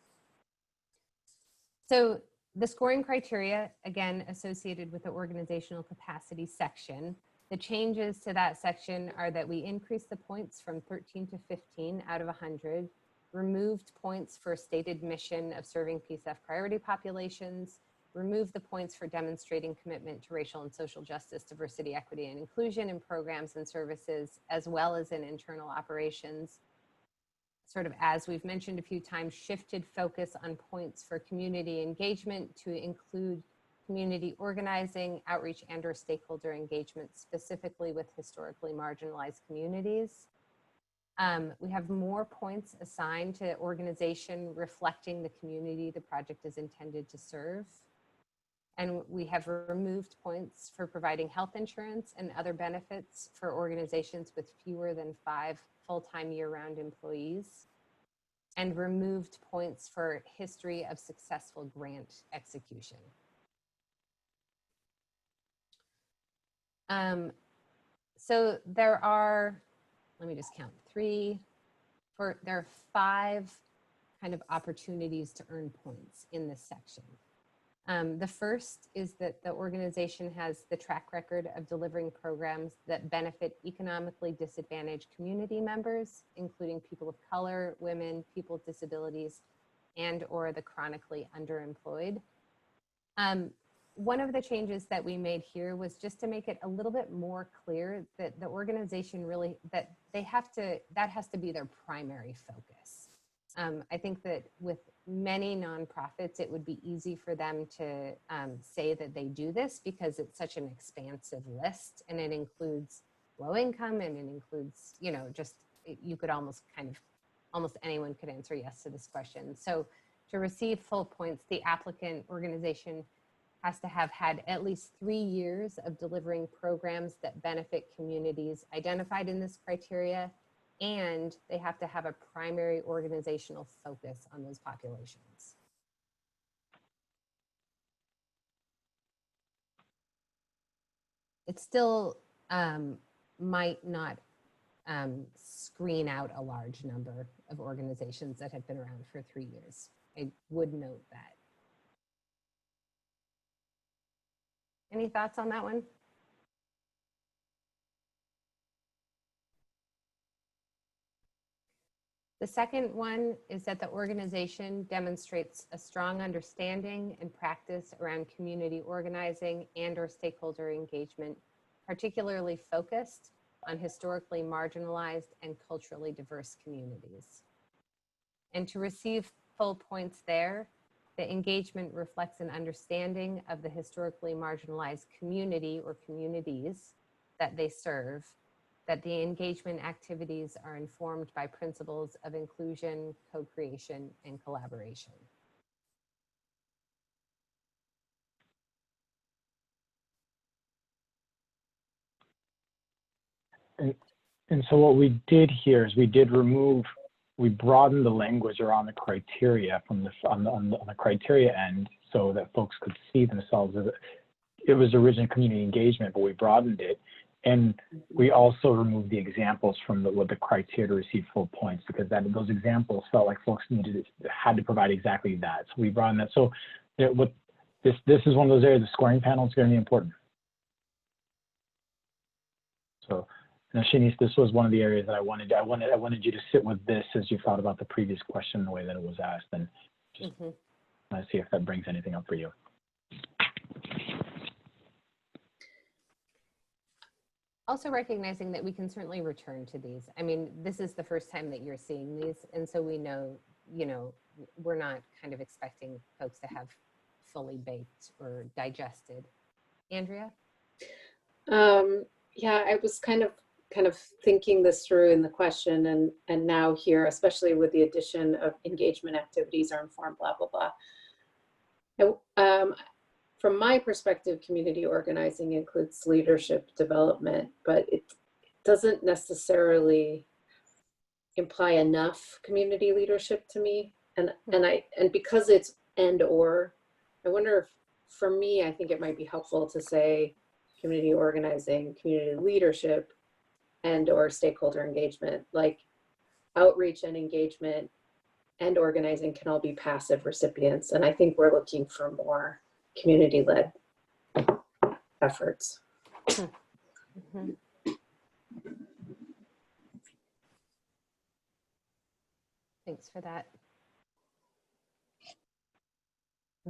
So the scoring criteria, again, associated with the organizational capacity section, the changes to that section are that we increased the points from 13 to 15 out of 100, removed points for stated mission of serving PCEF priority populations, removed the points for demonstrating commitment to racial and social justice, diversity, equity, and inclusion in programs and services, as well as in internal operations. Sort of, as we've mentioned a few times, shifted focus on points for community engagement to include community organizing, outreach, and/or stakeholder engagement, specifically with historically marginalized communities. We have more points assigned to organization reflecting the community the project is intended to serve. And we have removed points for providing health insurance and other benefits for organizations with fewer than 5 full-time year-round employees, and removed points for history of successful grant execution. So there are, let me just count, there are 5 kind of opportunities to earn points in this section. The first is that the organization has the track record of delivering programs that benefit economically disadvantaged community members, including people of color, women, people with disabilities, and/or the chronically underemployed. One of the changes that we made here was just to make it a little bit more clear that the organization really, that has to be their primary focus. I think that with many nonprofits, it would be easy for them to say that they do this because it's such an expansive list, and it includes low income, and it includes, you know, just, you could almost anyone could answer yes to this question. So to receive full points, the applicant organization has to have had at least 3 years of delivering programs that benefit communities identified in this criteria, and they have to have a primary organizational focus on those populations. It still might not screen out a large number of organizations that have been around for 3 years. I would note that. Any thoughts on that one? The second one is that the organization demonstrates a strong understanding and practice around community organizing and/or stakeholder engagement, particularly focused on historically marginalized and culturally diverse communities. And to receive full points there, the engagement reflects an understanding of the historically marginalized community or communities that they serve, that the engagement activities are informed by principles of inclusion, co-creation, and collaboration. And so what we did here is we broadened the language around the criteria from on the criteria end so that folks could see themselves as it was originally community engagement, but we broadened it. And we also removed the examples from the criteria to receive full points, because those examples felt like folks had to provide exactly that. So we broadened that. So this is one of those areas. The scoring panel is going to be important. So, now, Shanice, this was one of the areas that I wanted you to sit with this as you thought about the previous question, the way that it was asked, and just see if that brings anything up for you. Also recognizing that we can certainly return to these. I mean, this is the first time that you're seeing these, and so we know, you know, we're not kind of expecting folks to have fully baked or digested. Andrea? Yeah, I was kind of thinking this through in the question, and now here, especially with the addition of engagement activities are informed, blah, blah, blah. From my perspective, community organizing includes leadership development, but it doesn't necessarily imply enough community leadership to me. And because it's and/or, I wonder if, for me, I think it might be helpful to say community organizing, community leadership, and/or stakeholder engagement. Like outreach and engagement and organizing can all be passive recipients. And I think we're looking for more community-led efforts. Mm-hmm. Thanks for that.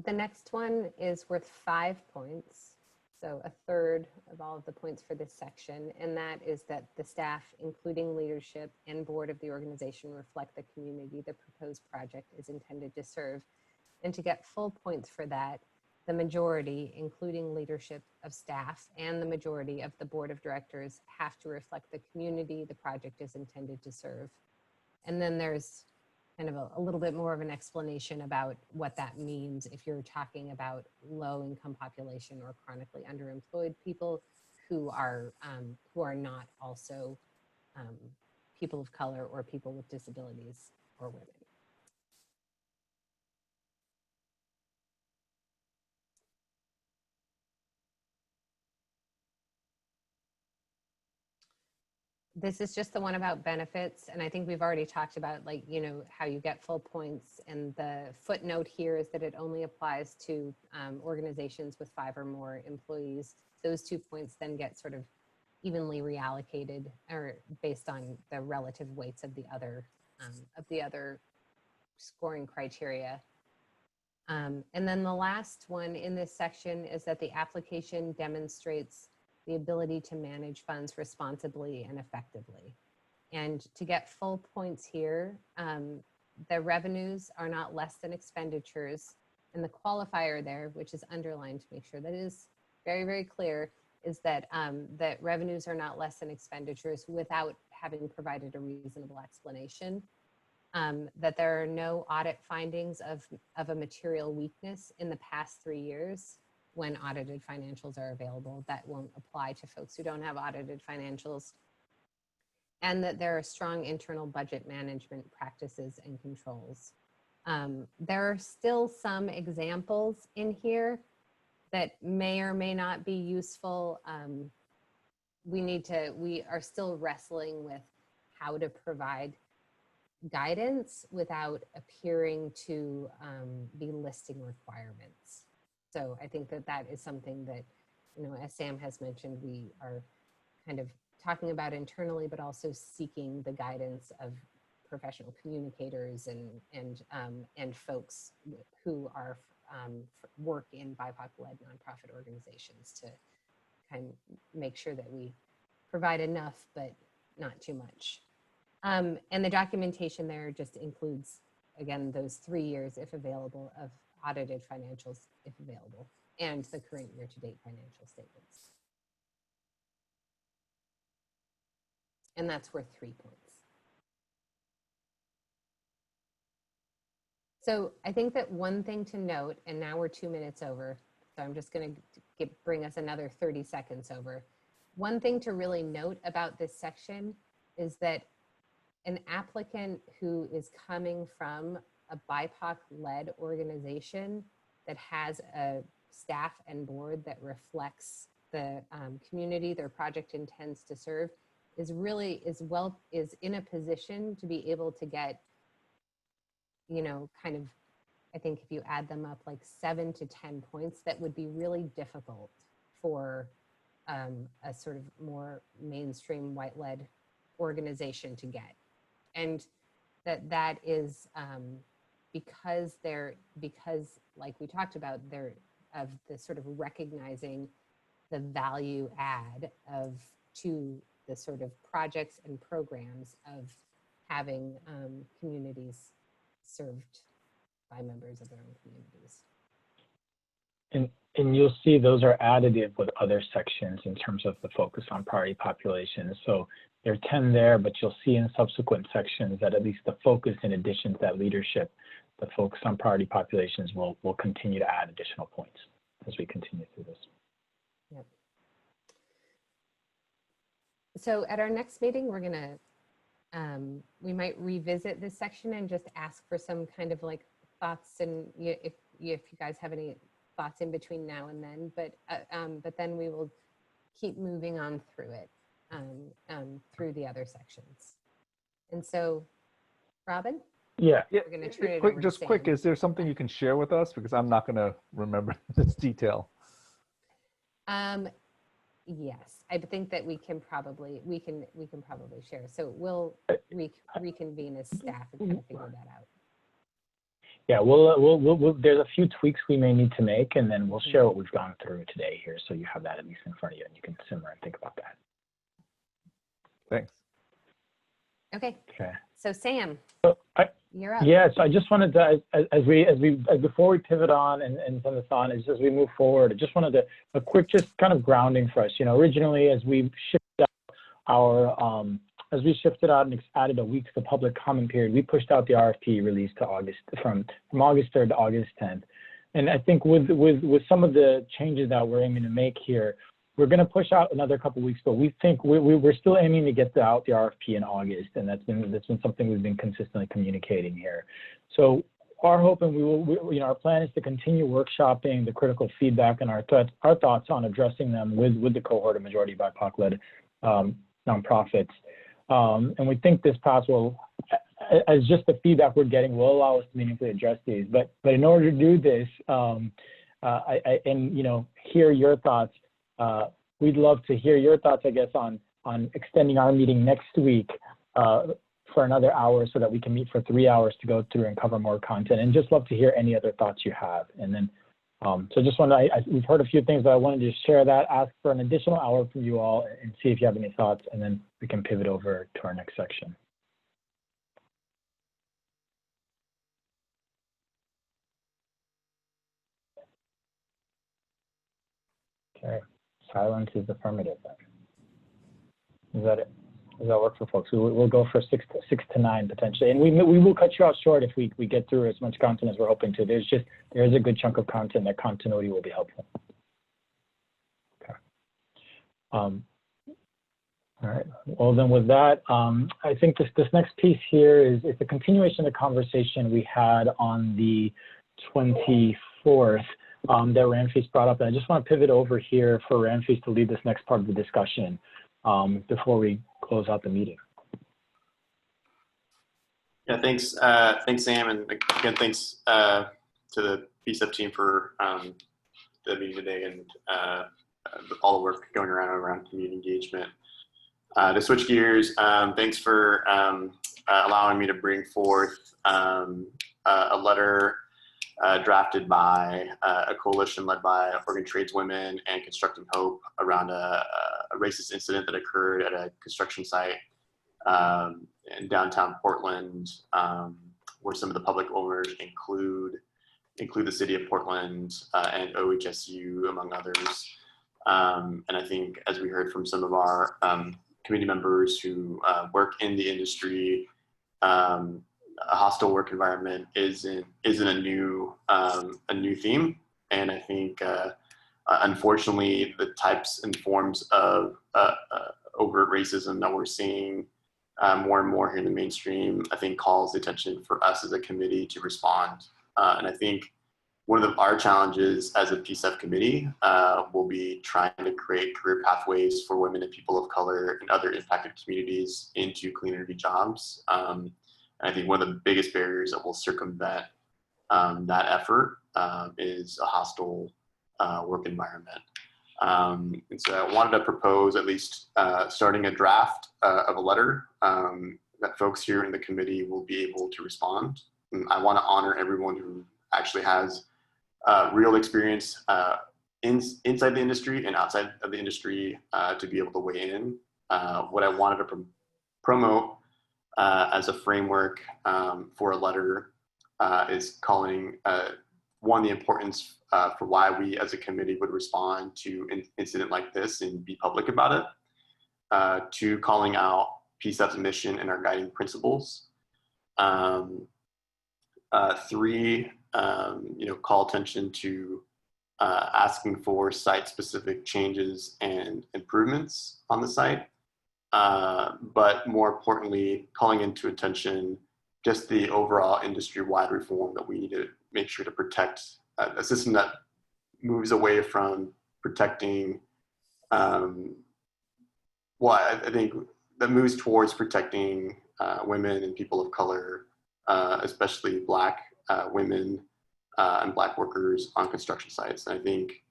The next one is worth 5 points, so a third of all of the points for this section, and that is that the staff, including leadership and board of the organization, reflect the community the proposed project is intended to serve. And to get full points for that, the majority, including leadership of staff, and the majority of the board of directors have to reflect the community the project is intended to serve. And then there's kind of a little bit more of an explanation about what that means if you're talking about low-income population or chronically underemployed people who are not also people of color or people with disabilities or women. This is just the one about benefits. And I think we've already talked about, like, you know, how you get full points. And the footnote here is that it only applies to organizations with 5 or more employees. Those 2 points then get sort of evenly reallocated or based on the relative weights of the other scoring criteria. And then the last one in this section is that the application demonstrates the ability to manage funds responsibly and effectively. And to get full points here, the revenues are not less than expenditures. And the qualifier there, which is underlined to make sure that is very, very clear, is that, that revenues are not less than expenditures without having provided a reasonable explanation. That there are no audit findings of a material weakness in the past 3 years when audited financials are available. That won't apply to folks who don't have audited financials. And that there are strong internal budget management practices and controls. There are still some examples in here that may or may not be useful. We are still wrestling with how to provide guidance without appearing to be listing requirements. So I think that that is something that, you know, as Sam has mentioned, we are kind of talking about internally, but also seeking the guidance of professional communicators and folks who are work in BIPOC-led nonprofit organizations to kind of make sure that we provide enough, but not too much. And the documentation there just includes, again, those 3 years, if available, of audited financials, if available, and the current year-to-date financial statements. And that's worth 3 points. So I think that one thing to note, and now we're 2 minutes over, so I'm just going to bring us another 30 seconds over. One thing to really note about this section is that an applicant who is coming from a BIPOC-led organization that has a staff and board that reflects the community their project intends to serve is in a position to be able to get, you know, kind of, I think if you add them up, like 7 to 10 points that would be really difficult for a sort of more mainstream white-led organization to get. And that is because like we talked about, they're of the sort of recognizing the value add to the sort of projects and programs of having communities served by members of their own communities. And you'll see those are additive with other sections in terms of the focus on priority populations. So there are 10 there, but you'll see in subsequent sections that at least the focus, in addition to that leadership, the focus on priority populations will continue to add additional points as we continue through this. Yep. So at our next meeting, we're gonna, we might revisit this section and just ask for some kind of like thoughts, and if you guys have any thoughts in between now and then, but then we will keep moving on through it, through the other sections. And so, Robin? Yeah, We're going to turn it quick, over just to quick. Sam. Is there something you can share with us? Because I'm not going to remember this detail. Yes, I think that we can probably share. So we'll reconvene as staff and kind of figure that out. Yeah, we'll there's a few tweaks we may need to make, and then we'll share what we've gone through today here, so you have that at least in front of you, and you can simmer and think about that. Thanks. Okay. Okay. So Sam, you're up. Yeah, so I just wanted to, before we pivot on and send this on, as we move forward, I just wanted to, a quick just kind of grounding for us. You know, originally as we shifted out and added a week to the public comment period, we pushed out the RFP release to August, from August 3rd to August 10th. And I think with some of the changes that we're aiming to make here, we're going to push out another couple of weeks, but we think we're still aiming to get out the RFP in August, and that's been something we've been consistently communicating here. So our hope, and our plan is to continue workshopping the critical feedback and our thoughts on addressing them with the cohort of majority BIPOC-led nonprofits. And we think this path will, as just the feedback we're getting, will allow us to meaningfully address these. But in order to do this, hear your thoughts. We'd love to hear your thoughts, I guess, on extending our meeting next week for another hour, so that we can meet for 3 hours to go through and cover more content. And just love to hear any other thoughts you have. And then, so just we've heard a few things, but I wanted to share that, ask for an additional hour from you all, and see if you have any thoughts, and then we can pivot over to our next section. Okay. Silence is affirmative then. Is that it? Does that work for folks? We'll go for 6 to 9 potentially, and we will cut you out short if we get through as much content as we're hoping to. There's a good chunk of content that continuity will be helpful. Okay. All right. Well, then with that, I think this next piece here is a continuation of the conversation we had on the 24th. That Ramfis brought up, and I just want to pivot over here for Ramfis to lead this next part of the discussion before we close out the meeting. Yeah, thanks, Sam, and again, thanks to the PCEF team for the meeting today and all the work going around community engagement. To switch gears, thanks for allowing me to bring forth a letter drafted by a coalition led by Oregon Tradeswomen and Constructing Hope around a racist incident that occurred at a construction site in downtown Portland, where some of the public owners include the city of Portland and OHSU, among others. And I think, as we heard from some of our community members who work in the industry, a hostile work environment isn't a new theme, and I think unfortunately the types and forms of overt racism that we're seeing more and more here in the mainstream, I think, calls the attention for us as a committee to respond. And I think one of our challenges as a PCEF committee will be trying to create career pathways for women and people of color and other impacted communities into clean energy jobs. And I think one of the biggest barriers that will circumvent that effort is a hostile work environment. And so I wanted to propose at least starting a draft of a letter that folks here in the committee will be able to respond. And I want to honor everyone who actually has real experience inside the industry and outside of the industry to be able to weigh in. What I wanted to promote as a framework for a letter is calling, one, the importance for why we as a committee would respond to an incident like this and be public about it. Two, calling out PCEF's mission and our guiding principles. Three, call attention to asking for site-specific changes and improvements on the site. But more importantly, calling into attention just the overall industry-wide reform that we need to make sure to protect a system that moves away from protecting well, I think that moves towards protecting women and people of color, especially Black women and Black workers on construction sites. And I think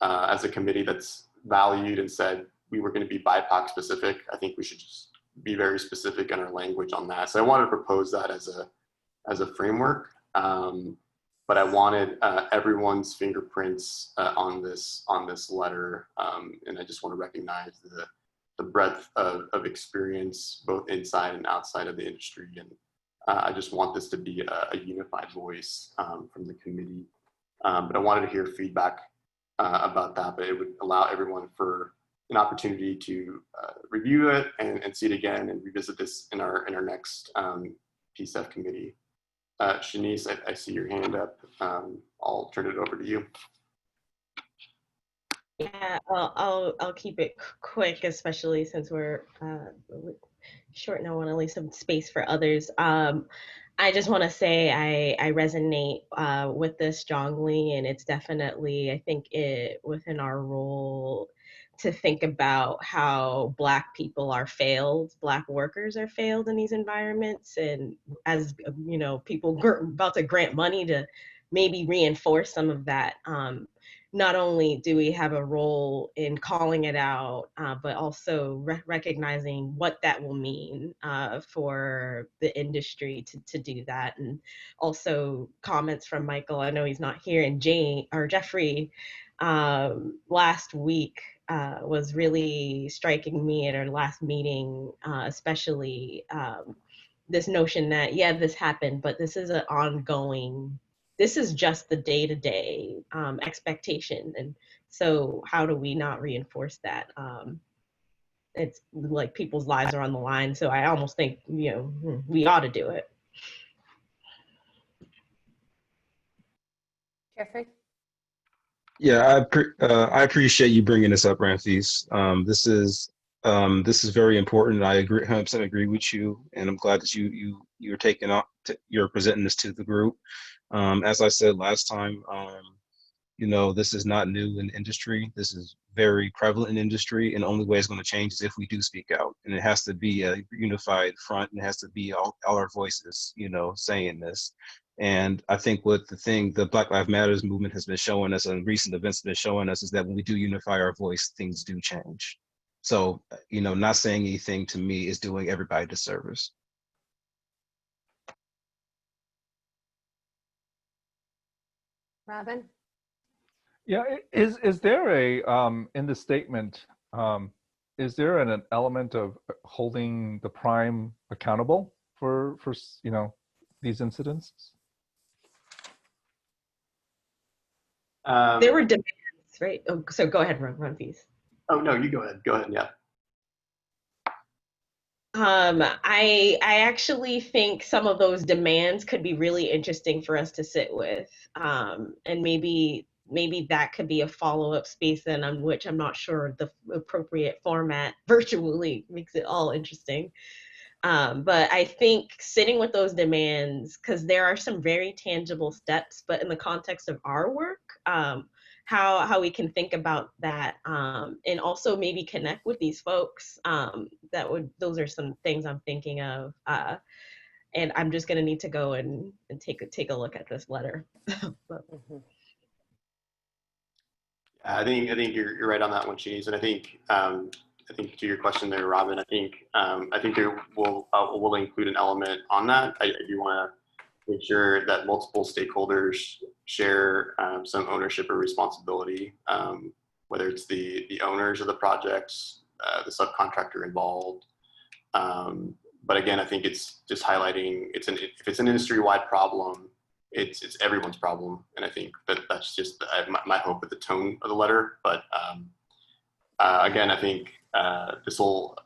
as a committee that's valued and said we were going to be BIPOC specific, I think we should just be very specific in our language on that. So I wanted to propose that as a framework, but I wanted everyone's fingerprints on this letter, and I just want to recognize the breadth of experience both inside and outside of the industry, and I just want this to be a unified voice from the committee. But I wanted to hear feedback about that, but it would allow everyone for an opportunity to review it and see it again and revisit this in our next PCEF committee. Shanice, I see your hand up. I'll turn it over to you. Yeah, I'll keep it quick, especially since we're short and I want to leave some space for others. I just want to say I resonate with this strongly, and it's definitely, I think, within our role to think about how Black people are failed, Black workers are failed in these environments, and as you know, people about to grant money to maybe reinforce some of that. Not only do we have a role in calling it out, but also recognizing what that will mean for the industry to do that. And also comments from Michael, I know he's not here, and Jeffrey last week was really striking me at our last meeting, especially this notion that, yeah, this happened, but this is an ongoing, this is just the day-to-day expectation. And so how do we not reinforce that? It's like people's lives are on the line. So I almost think, you know, we ought to do it. Jeffrey? Yeah, I appreciate you bringing this up, Ramses. This is very important. I agree, 100% agree with you, and I'm glad that you're taking up, you're presenting this to the group. As I said last time, you know, this is not new in industry. This is very prevalent in industry, and the only way it's going to change is if we do speak out, and it has to be a unified front, and it has to be all our voices, you know, saying this. And I think what the Black Lives Matters movement has been showing us, and recent events have been showing us, is that when we do unify our voice, things do change. So, you know, not saying anything to me is doing everybody a disservice. Robin? Yeah, is there a in the statement, is there an element of holding the prime accountable for you know, these incidents? There were demands, right? Oh, so go ahead, Ron, please. Oh no, you go ahead. Go ahead. Yeah. I actually think some of those demands could be really interesting for us to sit with, and maybe that could be a follow-up space, and on which I'm not sure the appropriate format virtually makes it all interesting. But I think sitting with those demands, because there are some very tangible steps, but in the context of our work, how we can think about that, and also maybe connect with these folks. Those are some things I'm thinking of. And I'm just gonna need to go and take a look at this letter. I think you're right on that one, Shanice, and I think to your question there, Robin, I think there will include an element on that. I do want to make sure that multiple stakeholders share some ownership or responsibility, whether it's the owners of the projects, the subcontractor involved. But again, I think it's just highlighting if it's an industry-wide problem, it's everyone's problem, and I think that's just my hope with the tone of the letter. But again, I think this will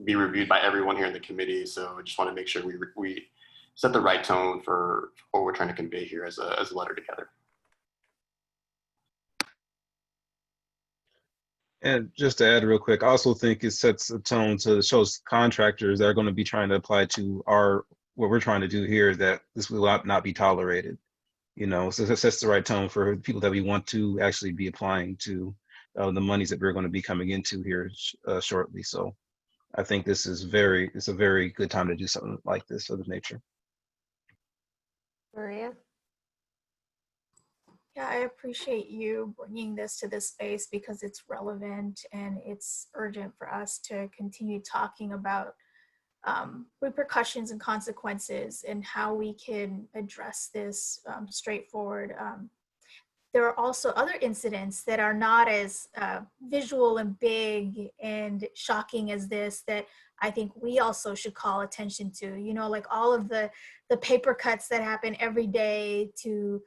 be reviewed by everyone here in the committee, so I just want to make sure we set the right tone for what we're trying to convey here as a letter together. And just to add real quick, I also think it sets a tone to shows contractors that are going to be trying to apply to what we're trying to do here, that this will not be tolerated. You know, so it sets the right tone for people that we want to actually be applying to the monies that we're going to be coming into here shortly. So I think it's a very good time to do something like this of the nature. Maria? Yeah, I appreciate you bringing this to this space because it's relevant and it's urgent for us to continue talking about repercussions and consequences and how we can address this straightforward. There are also other incidents that are not as visual and big and shocking as this that I think we also should call attention to, you know, like all of the paper cuts that happen every day to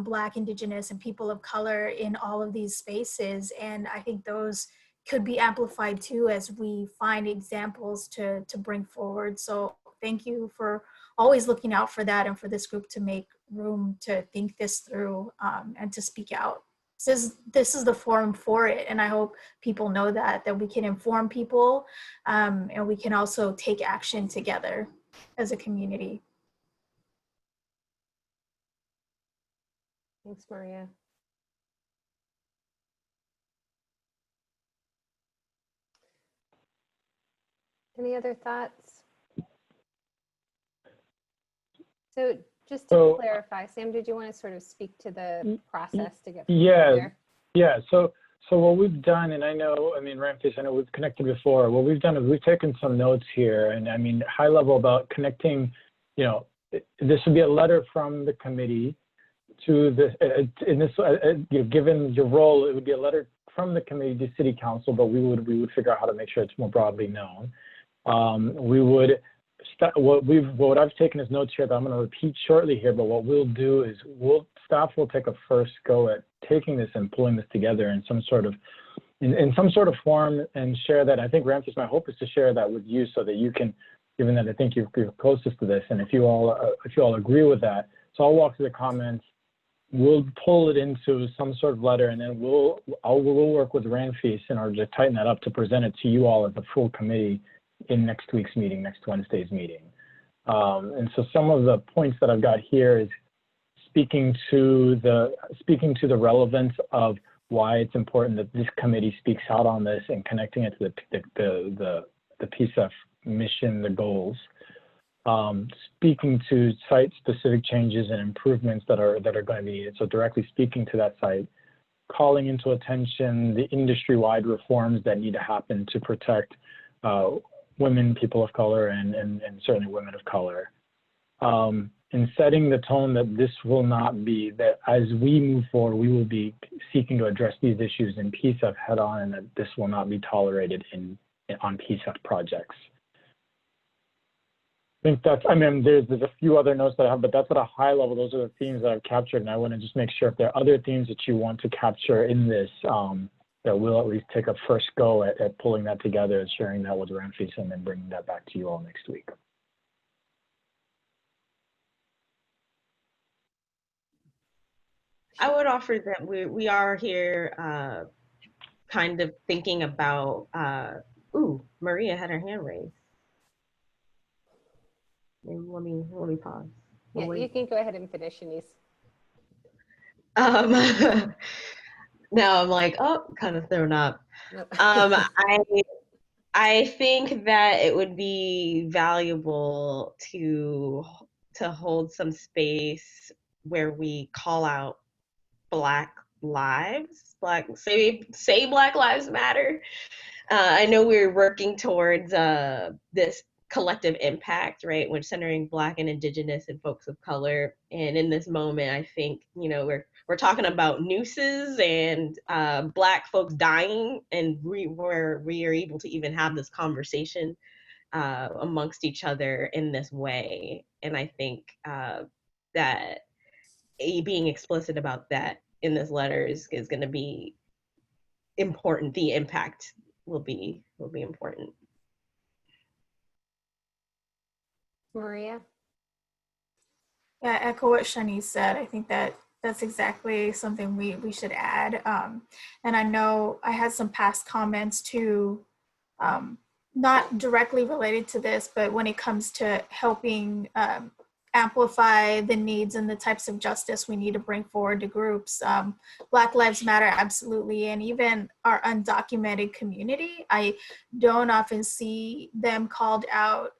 Black, Indigenous, and people of color in all of these spaces. And I think those could be amplified too as we find examples to bring forward. So thank you for always looking out for that and for this group to make room to think this through and to speak out. This is the forum for it. And I hope people know that we can inform people and we can also take action together as a community. Thanks, Maria. Any other thoughts? So just to clarify, Sam, did you want to sort of speak to the process to get from there? Yeah. So what we've done, and I know, I mean, Ramses, I know we've connected before. What we've done is we've taken some notes here, and I mean, high level about connecting, you know, this would be a letter from the committee to the, in this, you know, given your role, it would be a letter from the committee to City Council, but we would figure out how to make sure it's more broadly known. We would what I've taken as notes here that I'm going to repeat shortly here, but what we'll do is staff will take a first go at taking this and pulling this together in some sort of form and share that. I think, Ramses, my hope is to share that with you so that you can, given that I think you're closest to this, and if you all agree with that. So I'll walk through the comments. We'll pull it into some sort of letter, and then we'll work with Ramses in order to tighten that up to present it to you all as a full committee in next week's meeting, next Wednesday's meeting. And so some of the points that I've got here is speaking to the relevance of why it's important that this committee speaks out on this and connecting it to the PCEF mission, the goals. Speaking to site-specific changes and improvements that are going to be needed. So directly speaking to that site, calling into attention the industry-wide reforms that need to happen to protect women, people of color, and certainly women of color. And setting the tone that this will not be, that as we move forward, we will be seeking to address these issues in PCEF head on, and that this will not be tolerated on PCEF projects. I think that's, I mean, there's a few other notes that I have, but that's at a high level. Those are the themes that I've captured. And I want to just make sure if there are other themes that you want to capture in this, that we'll at least take a first go at pulling that together and sharing that with Ramses and then bringing that back to you all next week. I would offer that we are here kind of thinking about, Maria had her hand raised. Let me pause. Yeah, you can go ahead and finish, Shanice. Now I'm like, oh, kind of thrown up. Nope. I think that it would be valuable to hold some space where we call out Black lives, say Black Lives Matter. I know we're working towards this collective impact, right? When centering Black and Indigenous and folks of color. And in this moment, I think, you know, we're talking about nooses and Black folks dying, and we are able to even have this conversation amongst each other in this way. And I think that being explicit about that in this letter is going to be important. The impact will be important. Maria? Yeah, I echo what Shani said. I think that's exactly something we should add. And I know I had some past comments too, not directly related to this, but when it comes to helping amplify the needs and the types of justice we need to bring forward to groups. Black Lives Matter, absolutely. And even our undocumented community, I don't often see them called out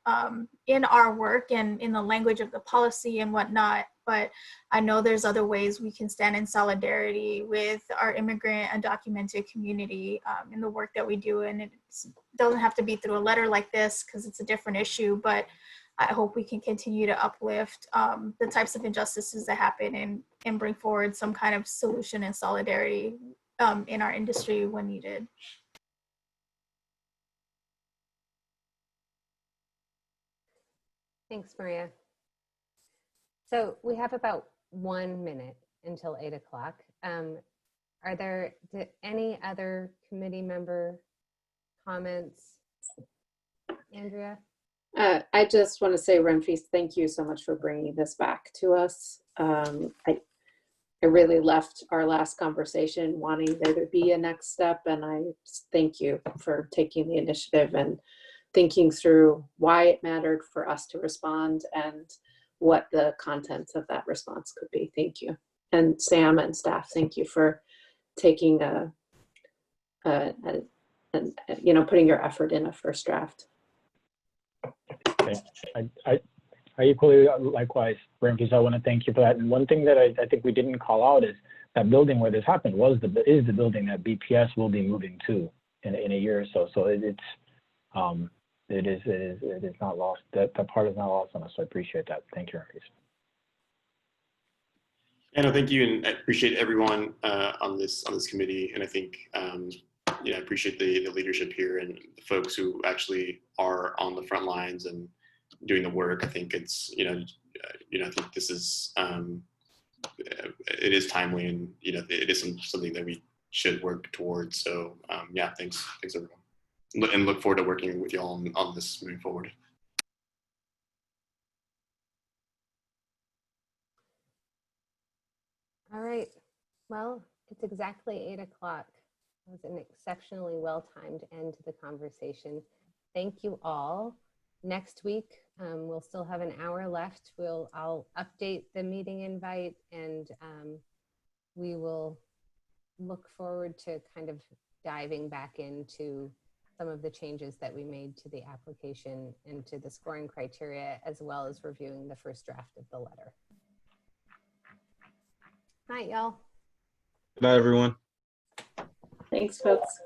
in our work and in the language of the policy and whatnot. But I know there's other ways we can stand in solidarity with our immigrant undocumented community in the work that we do. And it doesn't have to be through a letter like this because it's a different issue, but I hope we can continue to uplift the types of injustices that happen and bring forward some kind of solution and solidarity in our industry when needed. Thanks, Maria. So we have about 1 minute until 8 o'clock. Are there any other committee member comments? Andrea? I just want to say, Renfrew, thank you so much for bringing this back to us. I really left our last conversation wanting there to be a next step, and I thank you for taking the initiative and thinking through why it mattered for us to respond and what the contents of that response could be. Thank you. And Sam and staff, thank you for taking putting your effort in a first draft. Okay. I equally likewise, Ramkis, I want to thank you for that. And one thing that I think we didn't call out is that building where this happened is the building that BPS will be moving to in a year or so. So it is not lost. That part is not lost on us. So I appreciate that. Thank you, Ramkis. And thank you, and I appreciate everyone on this committee. And I think I appreciate the leadership here and the folks who actually are on the front lines and doing the work. I think it's I think this is it is timely, and it is something that we should work towards. So yeah, thanks everyone, and look forward to working with you all on this moving forward. All right, well, it's exactly 8 o'clock. It was an exceptionally well-timed end to the conversation. Thank you all. Next week, we'll still have an hour left. I'll update the meeting invite, and we will look forward to kind of diving back into some of the changes that we made to the application and to the scoring criteria, as well as reviewing the first draft of the letter. Night, y'all. Good night, everyone. Thanks, folks.